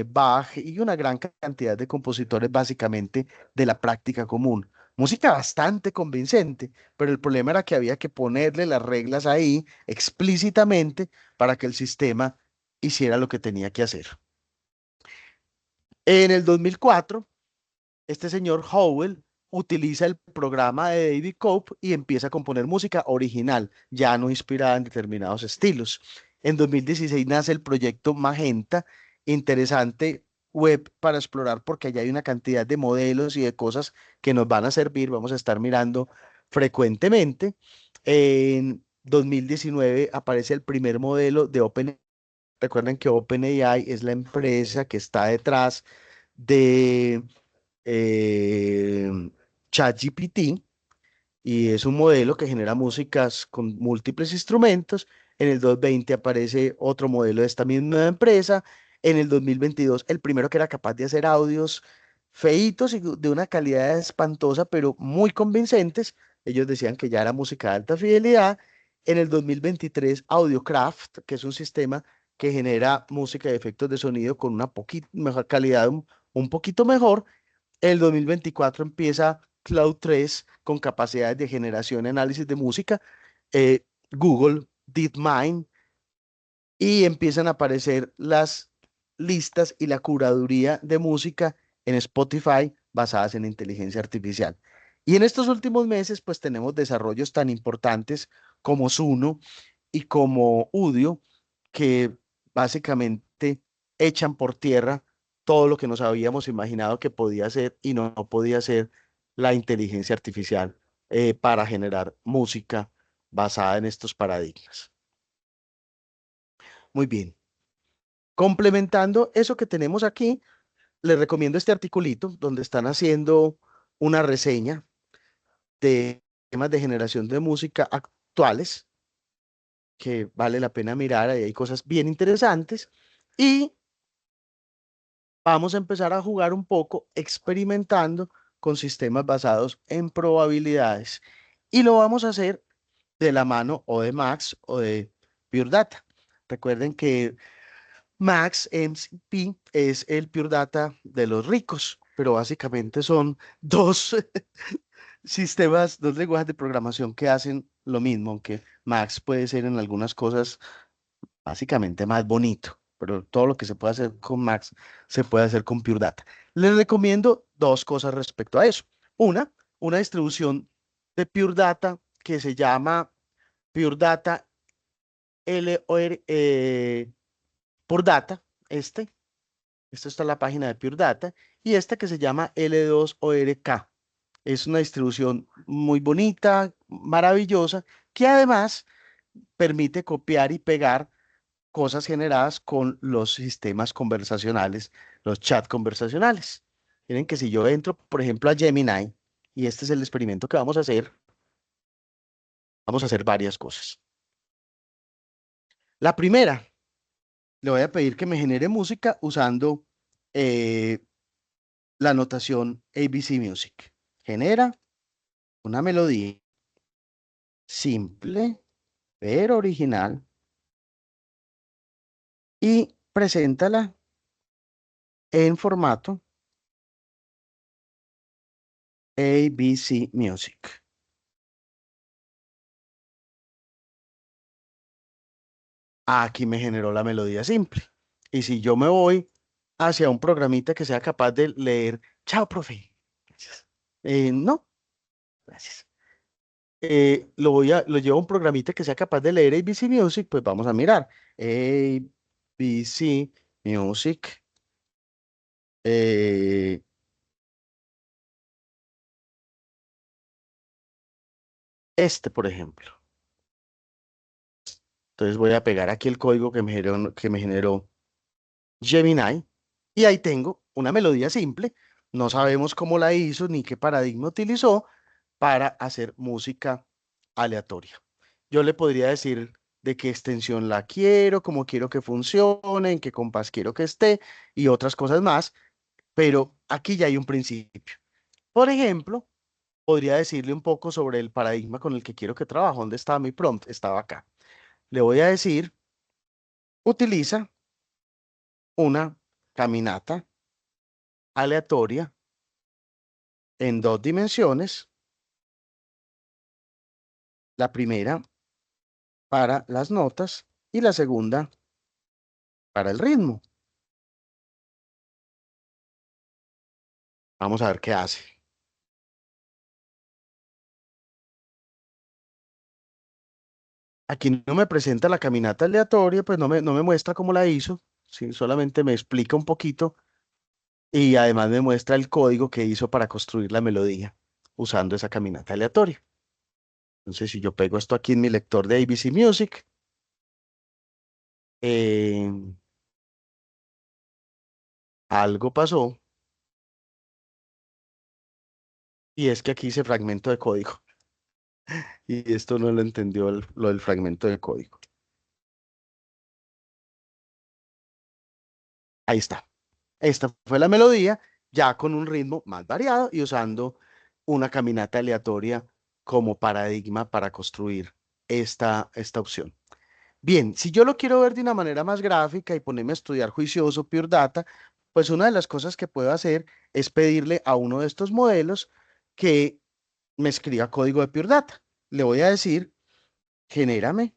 Bach y una gran cantidad de compositores básicamente de la práctica común. Música bastante convincente, pero el problema era que había que ponerle las reglas ahí explícitamente para que el sistema hiciera lo que tenía que hacer. En el 2004, este señor Howell utiliza el programa de David Cope y empieza a componer música original, ya no inspirada en determinados estilos. En 2016 nace el proyecto Magenta, interesante web para explorar porque allá hay una cantidad de modelos y de cosas que nos van a servir, vamos a estar mirando frecuentemente. En 2019 aparece el primer modelo de OpenAI. Recuerden que OpenAI es la empresa que está detrás de eh, ChatGPT y es un modelo que genera músicas con múltiples instrumentos. En el 2020 aparece otro modelo de esta misma empresa. En el 2022, el primero que era capaz de hacer audios feitos y de una calidad espantosa, pero muy convincentes. Ellos decían que ya era música de alta fidelidad. En el 2023, AudioCraft, que es un sistema que genera música y efectos de sonido con una poquito mejor calidad, un poquito mejor. El 2024 empieza Cloud 3 con capacidades de generación y análisis de música, Google DeepMind, y empiezan a aparecer las listas y la curaduría de música en Spotify basadas en inteligencia artificial. Y en estos últimos meses, pues tenemos desarrollos tan importantes como Suno y como Udio, que básicamente echan por tierra todo lo que nos habíamos imaginado que podía ser y no podía ser la inteligencia artificial para generar música basada en estos paradigmas. Muy bien. Complementando eso que tenemos aquí, les recomiendo este articulito donde están haciendo una reseña de temas de generación de música actuales que vale la pena mirar, ahí hay cosas bien interesantes y vamos a empezar a jugar un poco experimentando con sistemas basados en probabilidades y lo vamos a hacer de la mano o de Max o de Pure Data. Recuerden que Max MCP es el Pure Data de los ricos. pero básicamente son dos sistemas, dos lenguajes de programación que hacen lo mismo, aunque Max puede ser en algunas cosas básicamente más bonito, pero todo lo que se puede hacer con Max se puede hacer con Pure Data. Les recomiendo dos cosas respecto a eso. Una distribución de Pure Data que se llama Pure Data LOR, por Data, esta está en la página de Pure Data, y esta que se llama L2ORK. Es una distribución muy bonita, maravillosa, que además permite copiar y pegar cosas generadas con los sistemas conversacionales, los chats conversacionales. Miren que si yo entro, por ejemplo, a Gemini, y este es el experimento que vamos a hacer varias cosas. La primera, le voy a pedir que me genere música usando eh, la notación ABC Music. Genera una melodía simple, pero original, y preséntala en formato ABC Music. Aquí me generó la melodía simple. Y si yo me voy hacia un programita que sea capaz de leer, chao, profe. Gracias. No, gracias. Lo llevo a un programita que sea capaz de leer ABC Music, pues vamos a mirar. ABC Music. eh, por ejemplo. Entonces voy a pegar aquí el código que me generó Gemini, y ahí tengo una melodía simple. No sabemos cómo la hizo ni qué paradigma utilizó para hacer música aleatoria. Yo le podría decir de qué extensión la quiero, cómo quiero que funcione, en qué compás quiero que esté y otras cosas más, pero aquí ya hay un principio. Por ejemplo, podría decirle un poco sobre el paradigma con el que quiero que trabaje. ¿Dónde estaba mi prompt? Estaba acá. Le voy a decir, utiliza una caminata aleatoria en dos dimensiones. La primera para las notas y la segunda para el ritmo. Vamos a ver qué hace. Aquí no me presenta la caminata aleatoria, pues no me muestra cómo la hizo, sí, solamente me explica un poquito y además me muestra el código que hizo para construir la melodía usando esa caminata aleatoria. Entonces, si yo pego esto aquí en mi lector de ABC Music, eh, algo pasó, y es que aquí hice fragmento de código y esto no lo entendió lo del fragmento de código. Ahí está. Esta fue la melodía, ya con un ritmo más variado y usando una caminata aleatoria como paradigma para construir esta opción. Bien, si yo lo quiero ver de una manera más gráfica y ponerme a estudiar juicioso Pure Data, pues una de las cosas que puedo hacer es pedirle a uno de estos modelos que me escriba código de Pure Data. Le voy a decir, genérame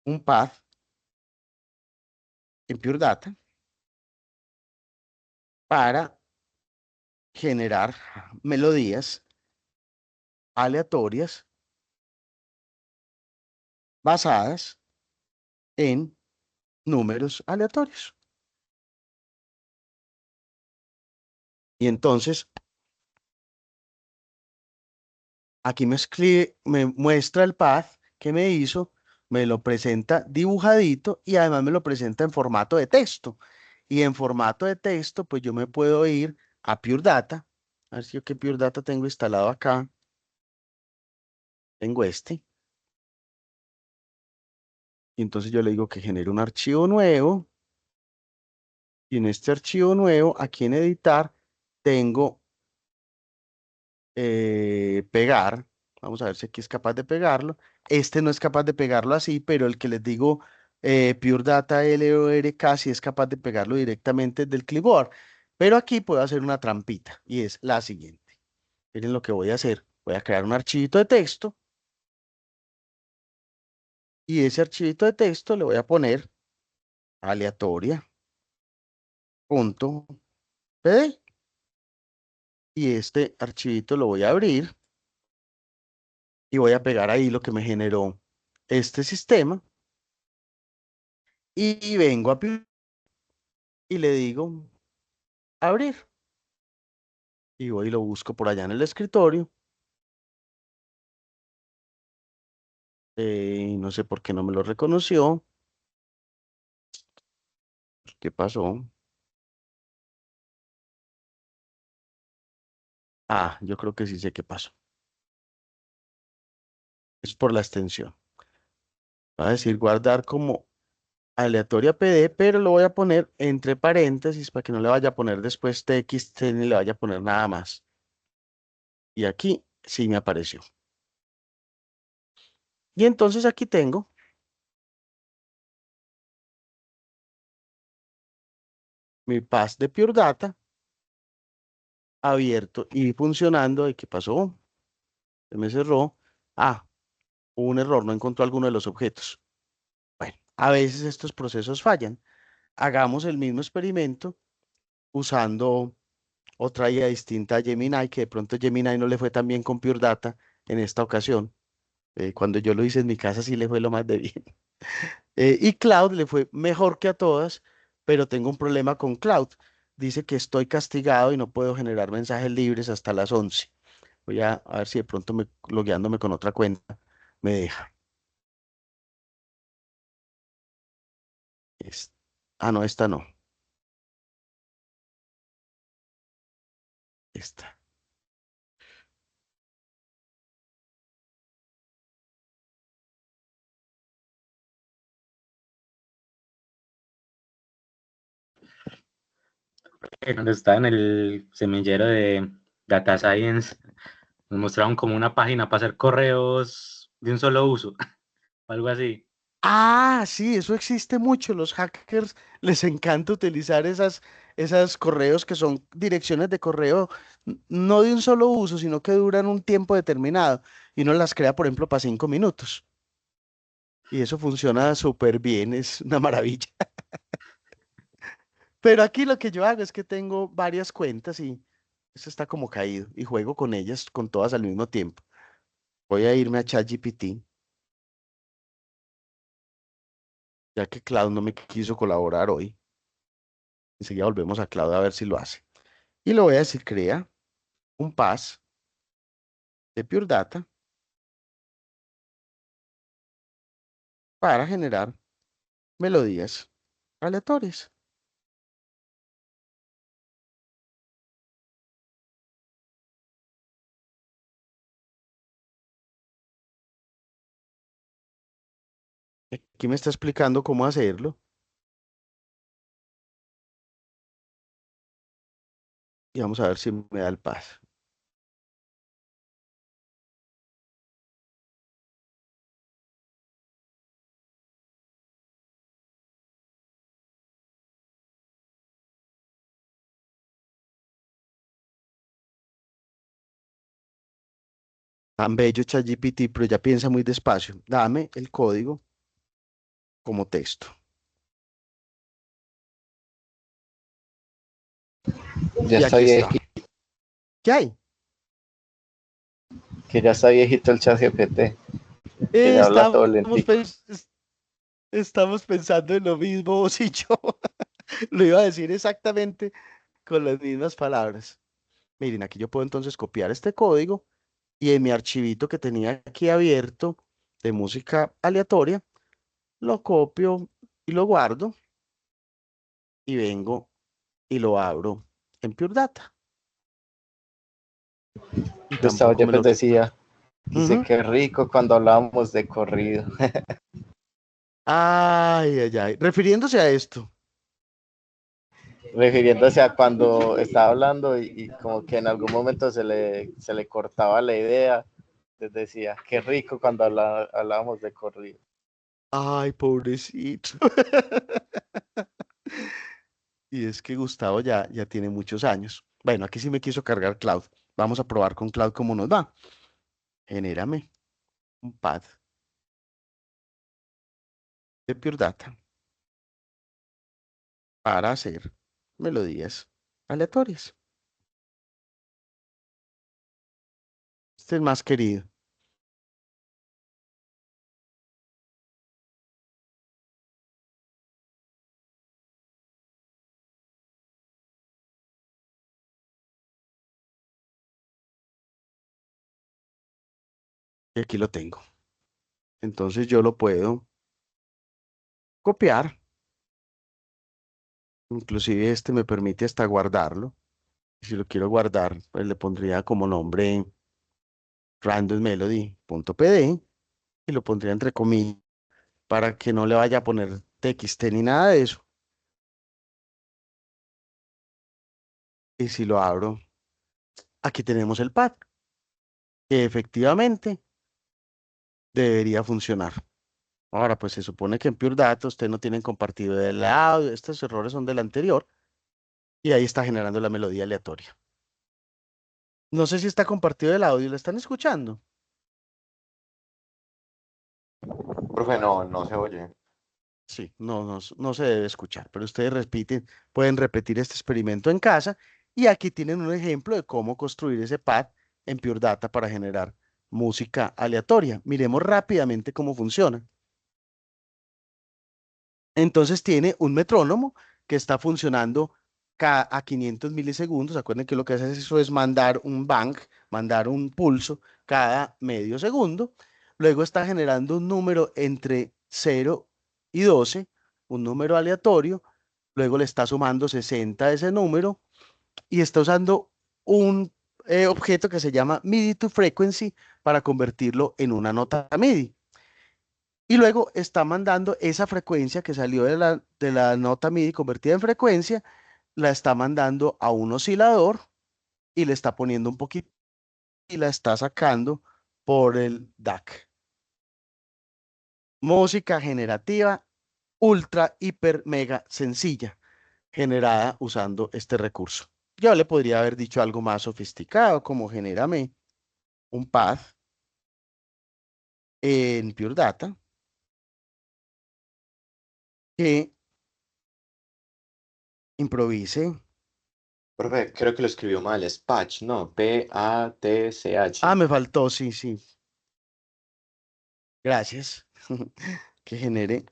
un path en Pure Data para generar melodías aleatorias basadas en números aleatorios. Y entonces aquí me muestra el path que me hizo, me lo presenta dibujadito y además me lo presenta en formato de texto. Y en formato de texto, pues yo me puedo ir a Pure Data. A ver si yo qué Pure Data tengo instalado acá. Tengo este. Y entonces yo le digo que genere un archivo nuevo. Y en este archivo nuevo, aquí en editar, tengo pegar. Vamos a ver si aquí es capaz de pegarlo. Este no es capaz de pegarlo así, pero el que les digo, Pure Data LORK, sí es capaz de pegarlo directamente del clipboard. Pero aquí puedo hacer una trampita y es la siguiente. Miren lo que voy a hacer. Voy a crear un archivito de texto y ese archivito de texto le voy a poner aleatoria.pd y este archivito lo voy a abrir y voy a pegar ahí lo que me generó este sistema y vengo a y le digo abrir y voy y lo busco por allá en el escritorio. No sé por qué no me lo reconoció. ¿Qué pasó? Ah, yo creo que sí sé qué pasó. Es por la extensión. Va a decir guardar como aleatoria PD, pero lo voy a poner entre paréntesis para que no le vaya a poner después TXT ni le vaya a poner nada más. Y aquí sí me apareció. Y entonces aquí tengo mi path de Pure Data abierto y funcionando. ¿Y qué pasó? Se me cerró. Ah, hubo un error, no encontró alguno de los objetos. Bueno, a veces estos procesos fallan. Hagamos el mismo experimento usando otra IA distinta a Gemini, que de pronto Gemini no le fue tan bien con Pure Data en esta ocasión. Cuando yo lo hice en mi casa sí le fue lo más de bien. Y Cloud le fue mejor que a todas, pero tengo un problema con Cloud. Dice que estoy castigado y no puedo generar mensajes libres hasta las 11. Voy a ver si de pronto logueándome con otra cuenta me deja. Es- no, esta no. Esta. Cuando estaba en el semillero de Data Science, nos mostraron como una página para hacer correos de un solo uso, o algo así. Ah, sí, eso existe mucho. Los hackers les encanta utilizar esas correos que son direcciones de correo no de un solo uso, sino que duran un tiempo determinado. Y uno las crea, por ejemplo, para 5 minutos. Y eso funciona súper bien, es una maravilla. Pero aquí lo que yo hago es que tengo varias cuentas y eso está como caído y juego con ellas, con todas al mismo tiempo. Voy a irme a ChatGPT, ya que Cloud no me quiso colaborar hoy. Enseguida volvemos a Cloud a ver si lo hace. Y le voy a decir, crea un pass de Pure Data para generar melodías aleatorias. Aquí me está explicando cómo hacerlo y vamos a ver si me da el pass. Tan bello ChatGPT, pero ya piensa muy despacio. Dame el código como texto. Ya Y está aquí está. viejito, ¿Qué hay? que ya está viejito el chat GPT, que ya habla todo Estamos, lentico. estamos pensando en lo mismo, vos y yo. Lo iba a decir exactamente con las mismas palabras. Miren, aquí yo puedo entonces copiar este código y en mi archivito que tenía aquí abierto de música aleatoria, lo copio y lo guardo y vengo y lo abro en Pure Data. Y Gustavo tampoco me Yepes lo... decía, dice Ujú. que rico cuando hablábamos de corrido. Ay, ay, ay. Refiriéndose a esto. Refiriéndose a cuando estaba hablando y como que en algún momento se le cortaba la idea, les decía, qué rico cuando hablábamos de corrido. Ay, pobrecito. Y es que Gustavo ya tiene muchos años. Bueno, aquí sí me quiso cargar Cloud. Vamos a probar con Cloud cómo nos va. Genérame un pad de Pure Data para hacer melodías aleatorias. Este es el más querido. Y aquí lo tengo. Entonces yo lo puedo copiar. Inclusive este me permite hasta guardarlo. Si lo quiero guardar, pues le pondría como nombre randommelody.pd y lo pondría entre comillas para que no le vaya a poner txt ni nada de eso. Y si lo abro, aquí tenemos el pad, que efectivamente debería funcionar. Ahora, pues se supone que en Pure Data ustedes no tienen compartido el audio, estos errores son del anterior, y ahí está generando la melodía aleatoria. No sé si está compartido el audio, ¿lo están escuchando? Profe, no, no se oye. Sí, no se debe escuchar, pero ustedes pueden repetir este experimento en casa y aquí tienen un ejemplo de cómo construir ese pad en Pure Data para generar música aleatoria. Miremos rápidamente cómo funciona. Entonces tiene un metrónomo que está funcionando a 500 milisegundos. Acuérdense que lo que hace eso es mandar un bang, mandar un pulso cada medio segundo. Luego está generando un número entre 0 y 12, un número aleatorio. Luego le está sumando 60 a ese número y está usando un objeto que se llama MIDI to Frequency para convertirlo en una nota MIDI. Y luego está mandando esa frecuencia que salió de la nota MIDI convertida en frecuencia, la está mandando a un oscilador y le está poniendo un poquito y la está sacando por el DAC. Música generativa ultra, hiper, mega sencilla, generada usando este recurso. Yo le podría haber dicho algo más sofisticado, como genérame un pad en Pure Data que improvise. Profe, creo que lo escribió mal, es Patch, no, Ah, P-A-T-C-H. me faltó, sí, sí. Gracias. Que genere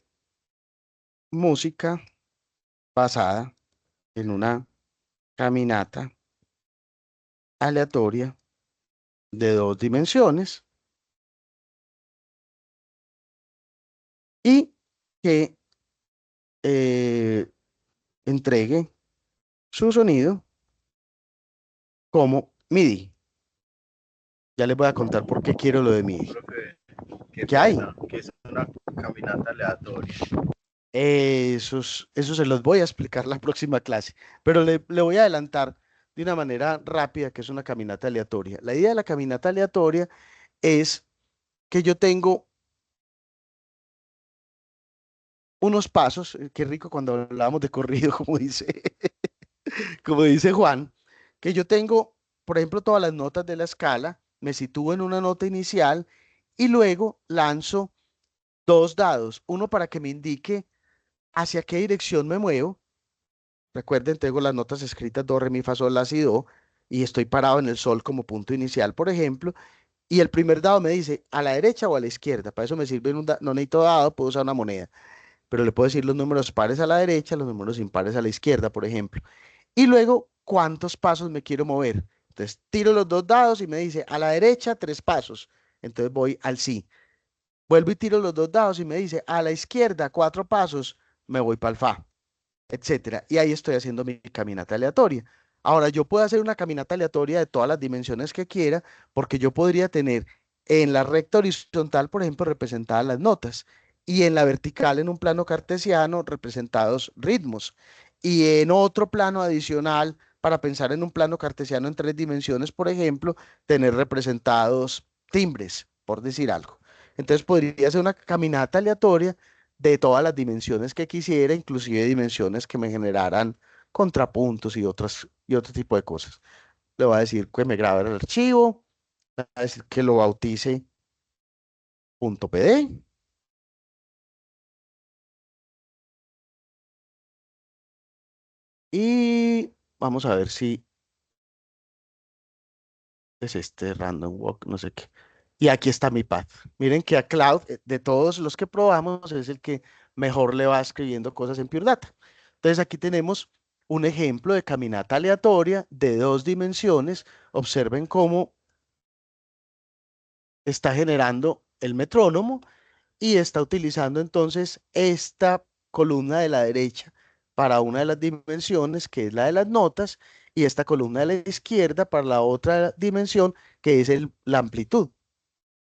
música basada en una caminata aleatoria de 2 dimensiones y que eh, entregue su sonido como MIDI. Ya les voy a contar por qué quiero lo de MIDI. Profe, qué ¿Qué hay? pena, que es una caminata aleatoria. Eso se los voy a explicar la próxima clase, pero le voy a adelantar de una manera rápida que es una caminata aleatoria. La idea de la caminata aleatoria es que yo tengo unos pasos, qué rico cuando hablábamos de corrido, como dice Juan, que yo tengo, por ejemplo, todas las notas de la escala, me sitúo en una nota inicial y luego lanzo 2 dados, uno para que me indique hacia qué dirección me muevo. Recuerden, tengo las notas escritas do, re, mi, fa, sol, la, si, do, y estoy parado en el sol como punto inicial, por ejemplo, y el primer dado me dice a la derecha o a la izquierda. Para eso me sirve no necesito dado, puedo usar una moneda, pero le puedo decir los números pares a la derecha, los números impares a la izquierda, por ejemplo. Y luego, ¿cuántos pasos me quiero mover? Entonces, tiro los 2 dados y me dice a la derecha 3 pasos. Entonces voy al sí. Vuelvo y tiro los 2 dados y me dice a la izquierda 4 pasos, me voy para el fa, etcétera. Y ahí estoy haciendo mi caminata aleatoria. Ahora, yo puedo hacer una caminata aleatoria de todas las dimensiones que quiera, porque yo podría tener en la recta horizontal, por ejemplo, representadas las notas, y en la vertical, en un plano cartesiano, representados ritmos, y en otro plano adicional, para pensar en un plano cartesiano en 3 dimensiones, por ejemplo, tener representados timbres, por decir algo. Entonces podría ser una caminata aleatoria de todas las dimensiones que quisiera, inclusive dimensiones que me generaran contrapuntos y otro tipo de cosas. Le voy a decir que me grabe el archivo, le voy a decir que lo bautice .pd y vamos a ver si es este random walk, no sé qué. Y aquí está mi path. Miren que a Cloud, de todos los que probamos, es el que mejor le va escribiendo cosas en Pure Data. Entonces aquí tenemos un ejemplo de caminata aleatoria de 2 dimensiones. Observen cómo está generando el metrónomo y está utilizando entonces esta columna de la derecha para una de las dimensiones, que es la de las notas, y esta columna de la izquierda para la otra dimensión, que es la amplitud.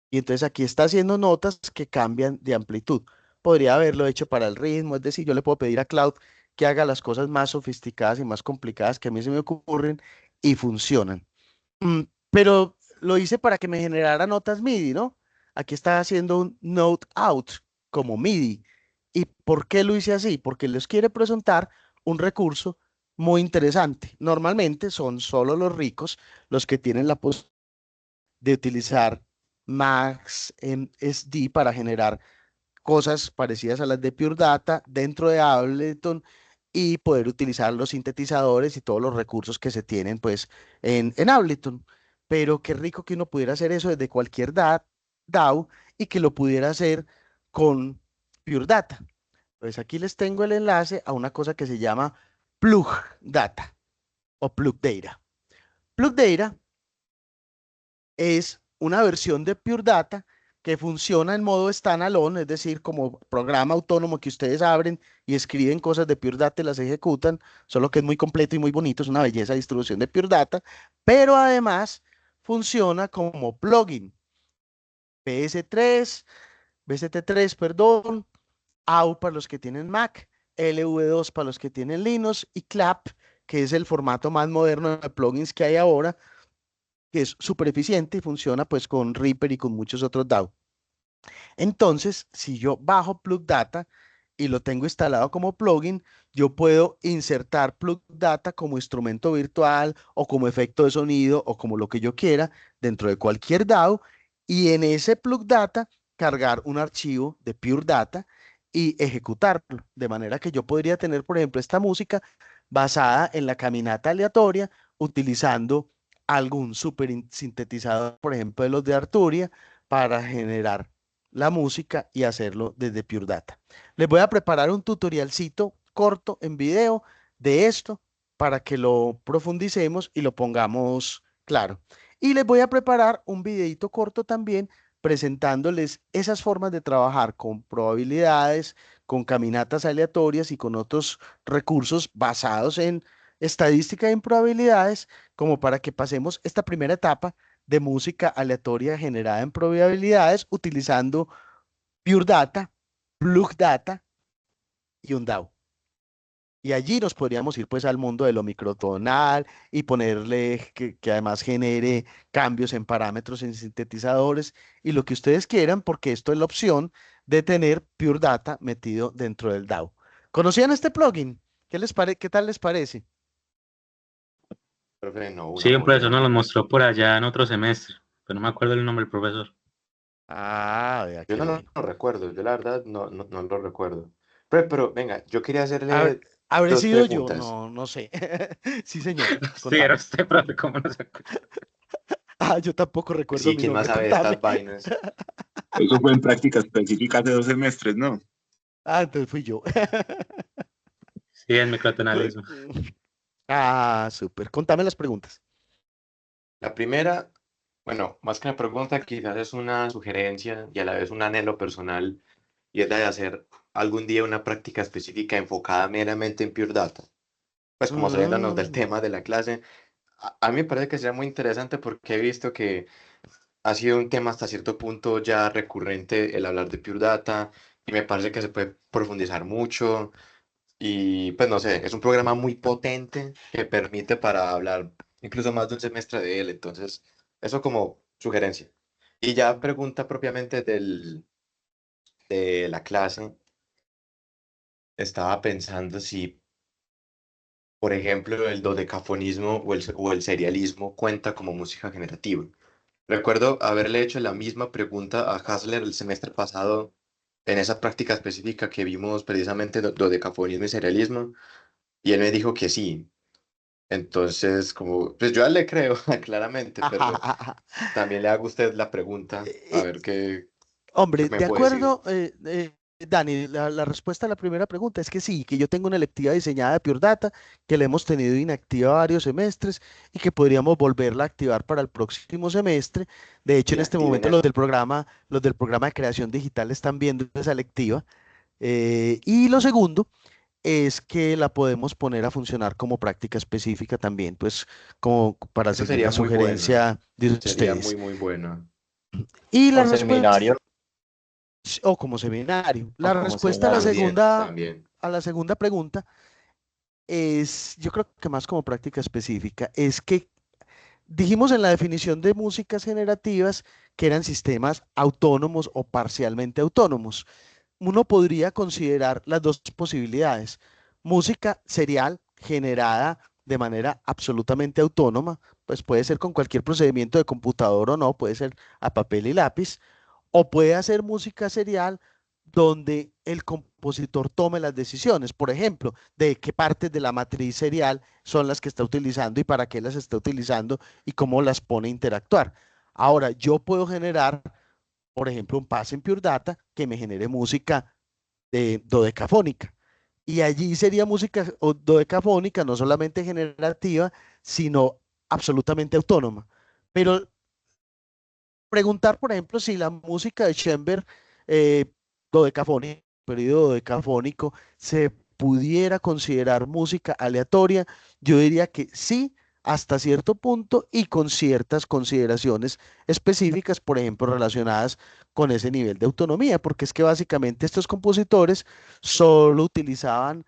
Y entonces aquí está haciendo notas que cambian de amplitud. Podría haberlo hecho para el ritmo, es decir, yo le puedo pedir a Cloud que haga las cosas más sofisticadas y más complicadas que a mí se me ocurren y funcionan. Pero lo hice para que me generara notas MIDI, ¿no? Aquí está haciendo un note out como MIDI. ¿Y por qué lo hice así? Porque les quiere presentar un recurso muy interesante. Normalmente son solo los ricos los que tienen la posibilidad de utilizar Max SD para generar cosas parecidas a las de Pure Data dentro de Ableton y poder utilizar los sintetizadores y todos los recursos que se tienen pues en Ableton. Pero qué rico que uno pudiera hacer eso desde cualquier DAW y que lo pudiera hacer con Pure Data. Pues aquí les tengo el enlace a una cosa que se llama Plug Data o Plug Data. Plug Data es una versión de Pure Data que funciona en modo standalone, es decir, como programa autónomo que ustedes abren y escriben cosas de Pure Data y las ejecutan, solo que es muy completo y muy bonito, es una belleza de distribución de Pure Data, pero además funciona como plugin. PS3, BST3, perdón, AU para los que tienen Mac, LV2 para los que tienen Linux y CLAP, que es el formato más moderno de plugins que hay ahora, que es súper eficiente y funciona pues con Reaper y con muchos otros DAW. Entonces, si yo bajo Plug Data y lo tengo instalado como plugin, yo puedo insertar Plug Data como instrumento virtual o como efecto de sonido o como lo que yo quiera dentro de cualquier DAW y en ese Plug Data cargar un archivo de Pure Data y ejecutarlo. De manera que yo podría tener, por ejemplo, esta música basada en la caminata aleatoria utilizando algún super sintetizador, por ejemplo, de los de Arturia, para generar la música y hacerlo desde Pure Data. Les voy a preparar un tutorialcito corto en video de esto para que lo profundicemos y lo pongamos claro. Y les voy a preparar un videito corto también presentándoles esas formas de trabajar con probabilidades, con caminatas aleatorias y con otros recursos basados en estadística y en probabilidades, como para que pasemos esta primera etapa de música aleatoria generada en probabilidades utilizando Pure Data, Plug Data y un DAW. Y allí nos podríamos ir pues al mundo de lo microtonal y ponerle que además genere cambios en parámetros en sintetizadores y lo que ustedes quieran, porque esto es la opción de tener Pure Data metido dentro del DAW. ¿Conocían este plugin? ¿Qué tal les parece? Profe, no, una Sí, un profesor joya. nos lo mostró por allá en otro semestre, pero no me acuerdo el nombre del profesor. Ah, vea Yo qué no lo bueno. recuerdo, yo la verdad no lo recuerdo. Pero venga, yo quería Ha- hacerle ¿Habré dos sido yo? preguntas. No, no sé. Sí, señor. Sí, era Contame. usted, profe, ¿cómo no se acuerda? Ah, yo tampoco recuerdo Sí, mi ¿quién más nombre. sabe de estas Contame. vainas? Eso fue en práctica específica de 2 semestres, ¿no? Ah, entonces fui yo. Sí, el microtonalismo. Ah, súper. Contame las preguntas. La primera, bueno, más que una pregunta, quizás es una sugerencia y a la vez un anhelo personal, y es la de hacer algún día una práctica específica enfocada meramente en Pure Data. Pues como saliéndonos del Mm, tema de la clase, a mí me parece que sería muy interesante porque he visto que ha sido un tema hasta cierto punto ya recurrente el hablar de Pure Data y me parece que se puede profundizar mucho y pues no sé, es un programa muy potente que permite para hablar incluso más de un semestre de él, entonces eso como sugerencia. Y ya pregunta propiamente de la clase, estaba pensando si por ejemplo, el dodecafonismo o el serialismo cuenta como música generativa. Recuerdo haberle hecho la misma pregunta a Hasler el semestre pasado en esa práctica específica que vimos precisamente dodecafonismo y serialismo, y él me dijo que sí. Entonces, como, pues yo a él le creo, claramente, pero también le hago a usted la pregunta, a Eh, ver qué Hombre, me de puede decir. acuerdo, Dani, la respuesta a la primera pregunta es que sí, que yo tengo una electiva diseñada de Pure Data, que la hemos tenido inactiva varios semestres y que podríamos volverla a activar para el próximo semestre. De hecho, Y en este activen momento eso. los del programa de creación digital están viendo esa electiva. Y lo segundo es que la podemos poner a funcionar como práctica específica también, pues como para Eso seguir sería la muy bueno, sugerencia de sería ustedes. muy bueno. Y O la respuesta seminario, o como seminario. o La como respuesta seminario. También. a la segunda pregunta es, yo creo que más como práctica específica, es que dijimos en la definición de músicas generativas que eran sistemas autónomos o parcialmente autónomos. Uno podría considerar las dos posibilidades. Música serial generada de manera absolutamente autónoma, pues puede ser con cualquier procedimiento de computador o no, puede ser a papel y lápiz, o puede hacer música serial donde el compositor tome las decisiones, por ejemplo, de qué partes de la matriz serial son las que está utilizando y para qué las está utilizando y cómo las pone a interactuar. Ahora, yo puedo generar, por ejemplo, un pass en Pure Data que me genere música dodecafónica. Y allí sería música dodecafónica, no solamente generativa, sino absolutamente autónoma. Pero preguntar, por ejemplo, si la música de Schoenberg, eh, dodecafónica, periodo dodecafónico, se pudiera considerar música aleatoria, yo diría que sí, hasta cierto punto y con ciertas consideraciones específicas, por ejemplo, relacionadas con ese nivel de autonomía, porque es que básicamente estos compositores solo utilizaban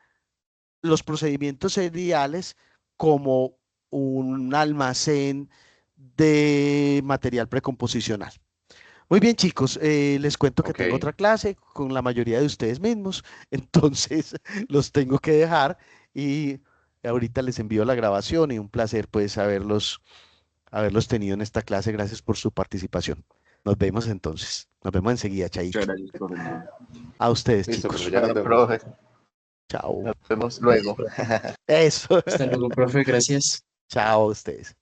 los procedimientos seriales como un almacén de material precomposicional. Muy bien, chicos, les cuento que Ok, tengo otra clase con la mayoría de ustedes mismos, entonces los tengo que dejar y ahorita les envío la grabación y un placer pues haberlos tenido en esta clase. Gracias por su participación. Nos vemos entonces. Nos vemos enseguida, Muchas Chaito. gracias, profe. A ustedes, listo, pero chicos. ya nos Bueno, vemos. profe, Chao. nos vemos Gracias, luego. profe. Eso. Hasta luego, profe. Gracias. Chao a ustedes.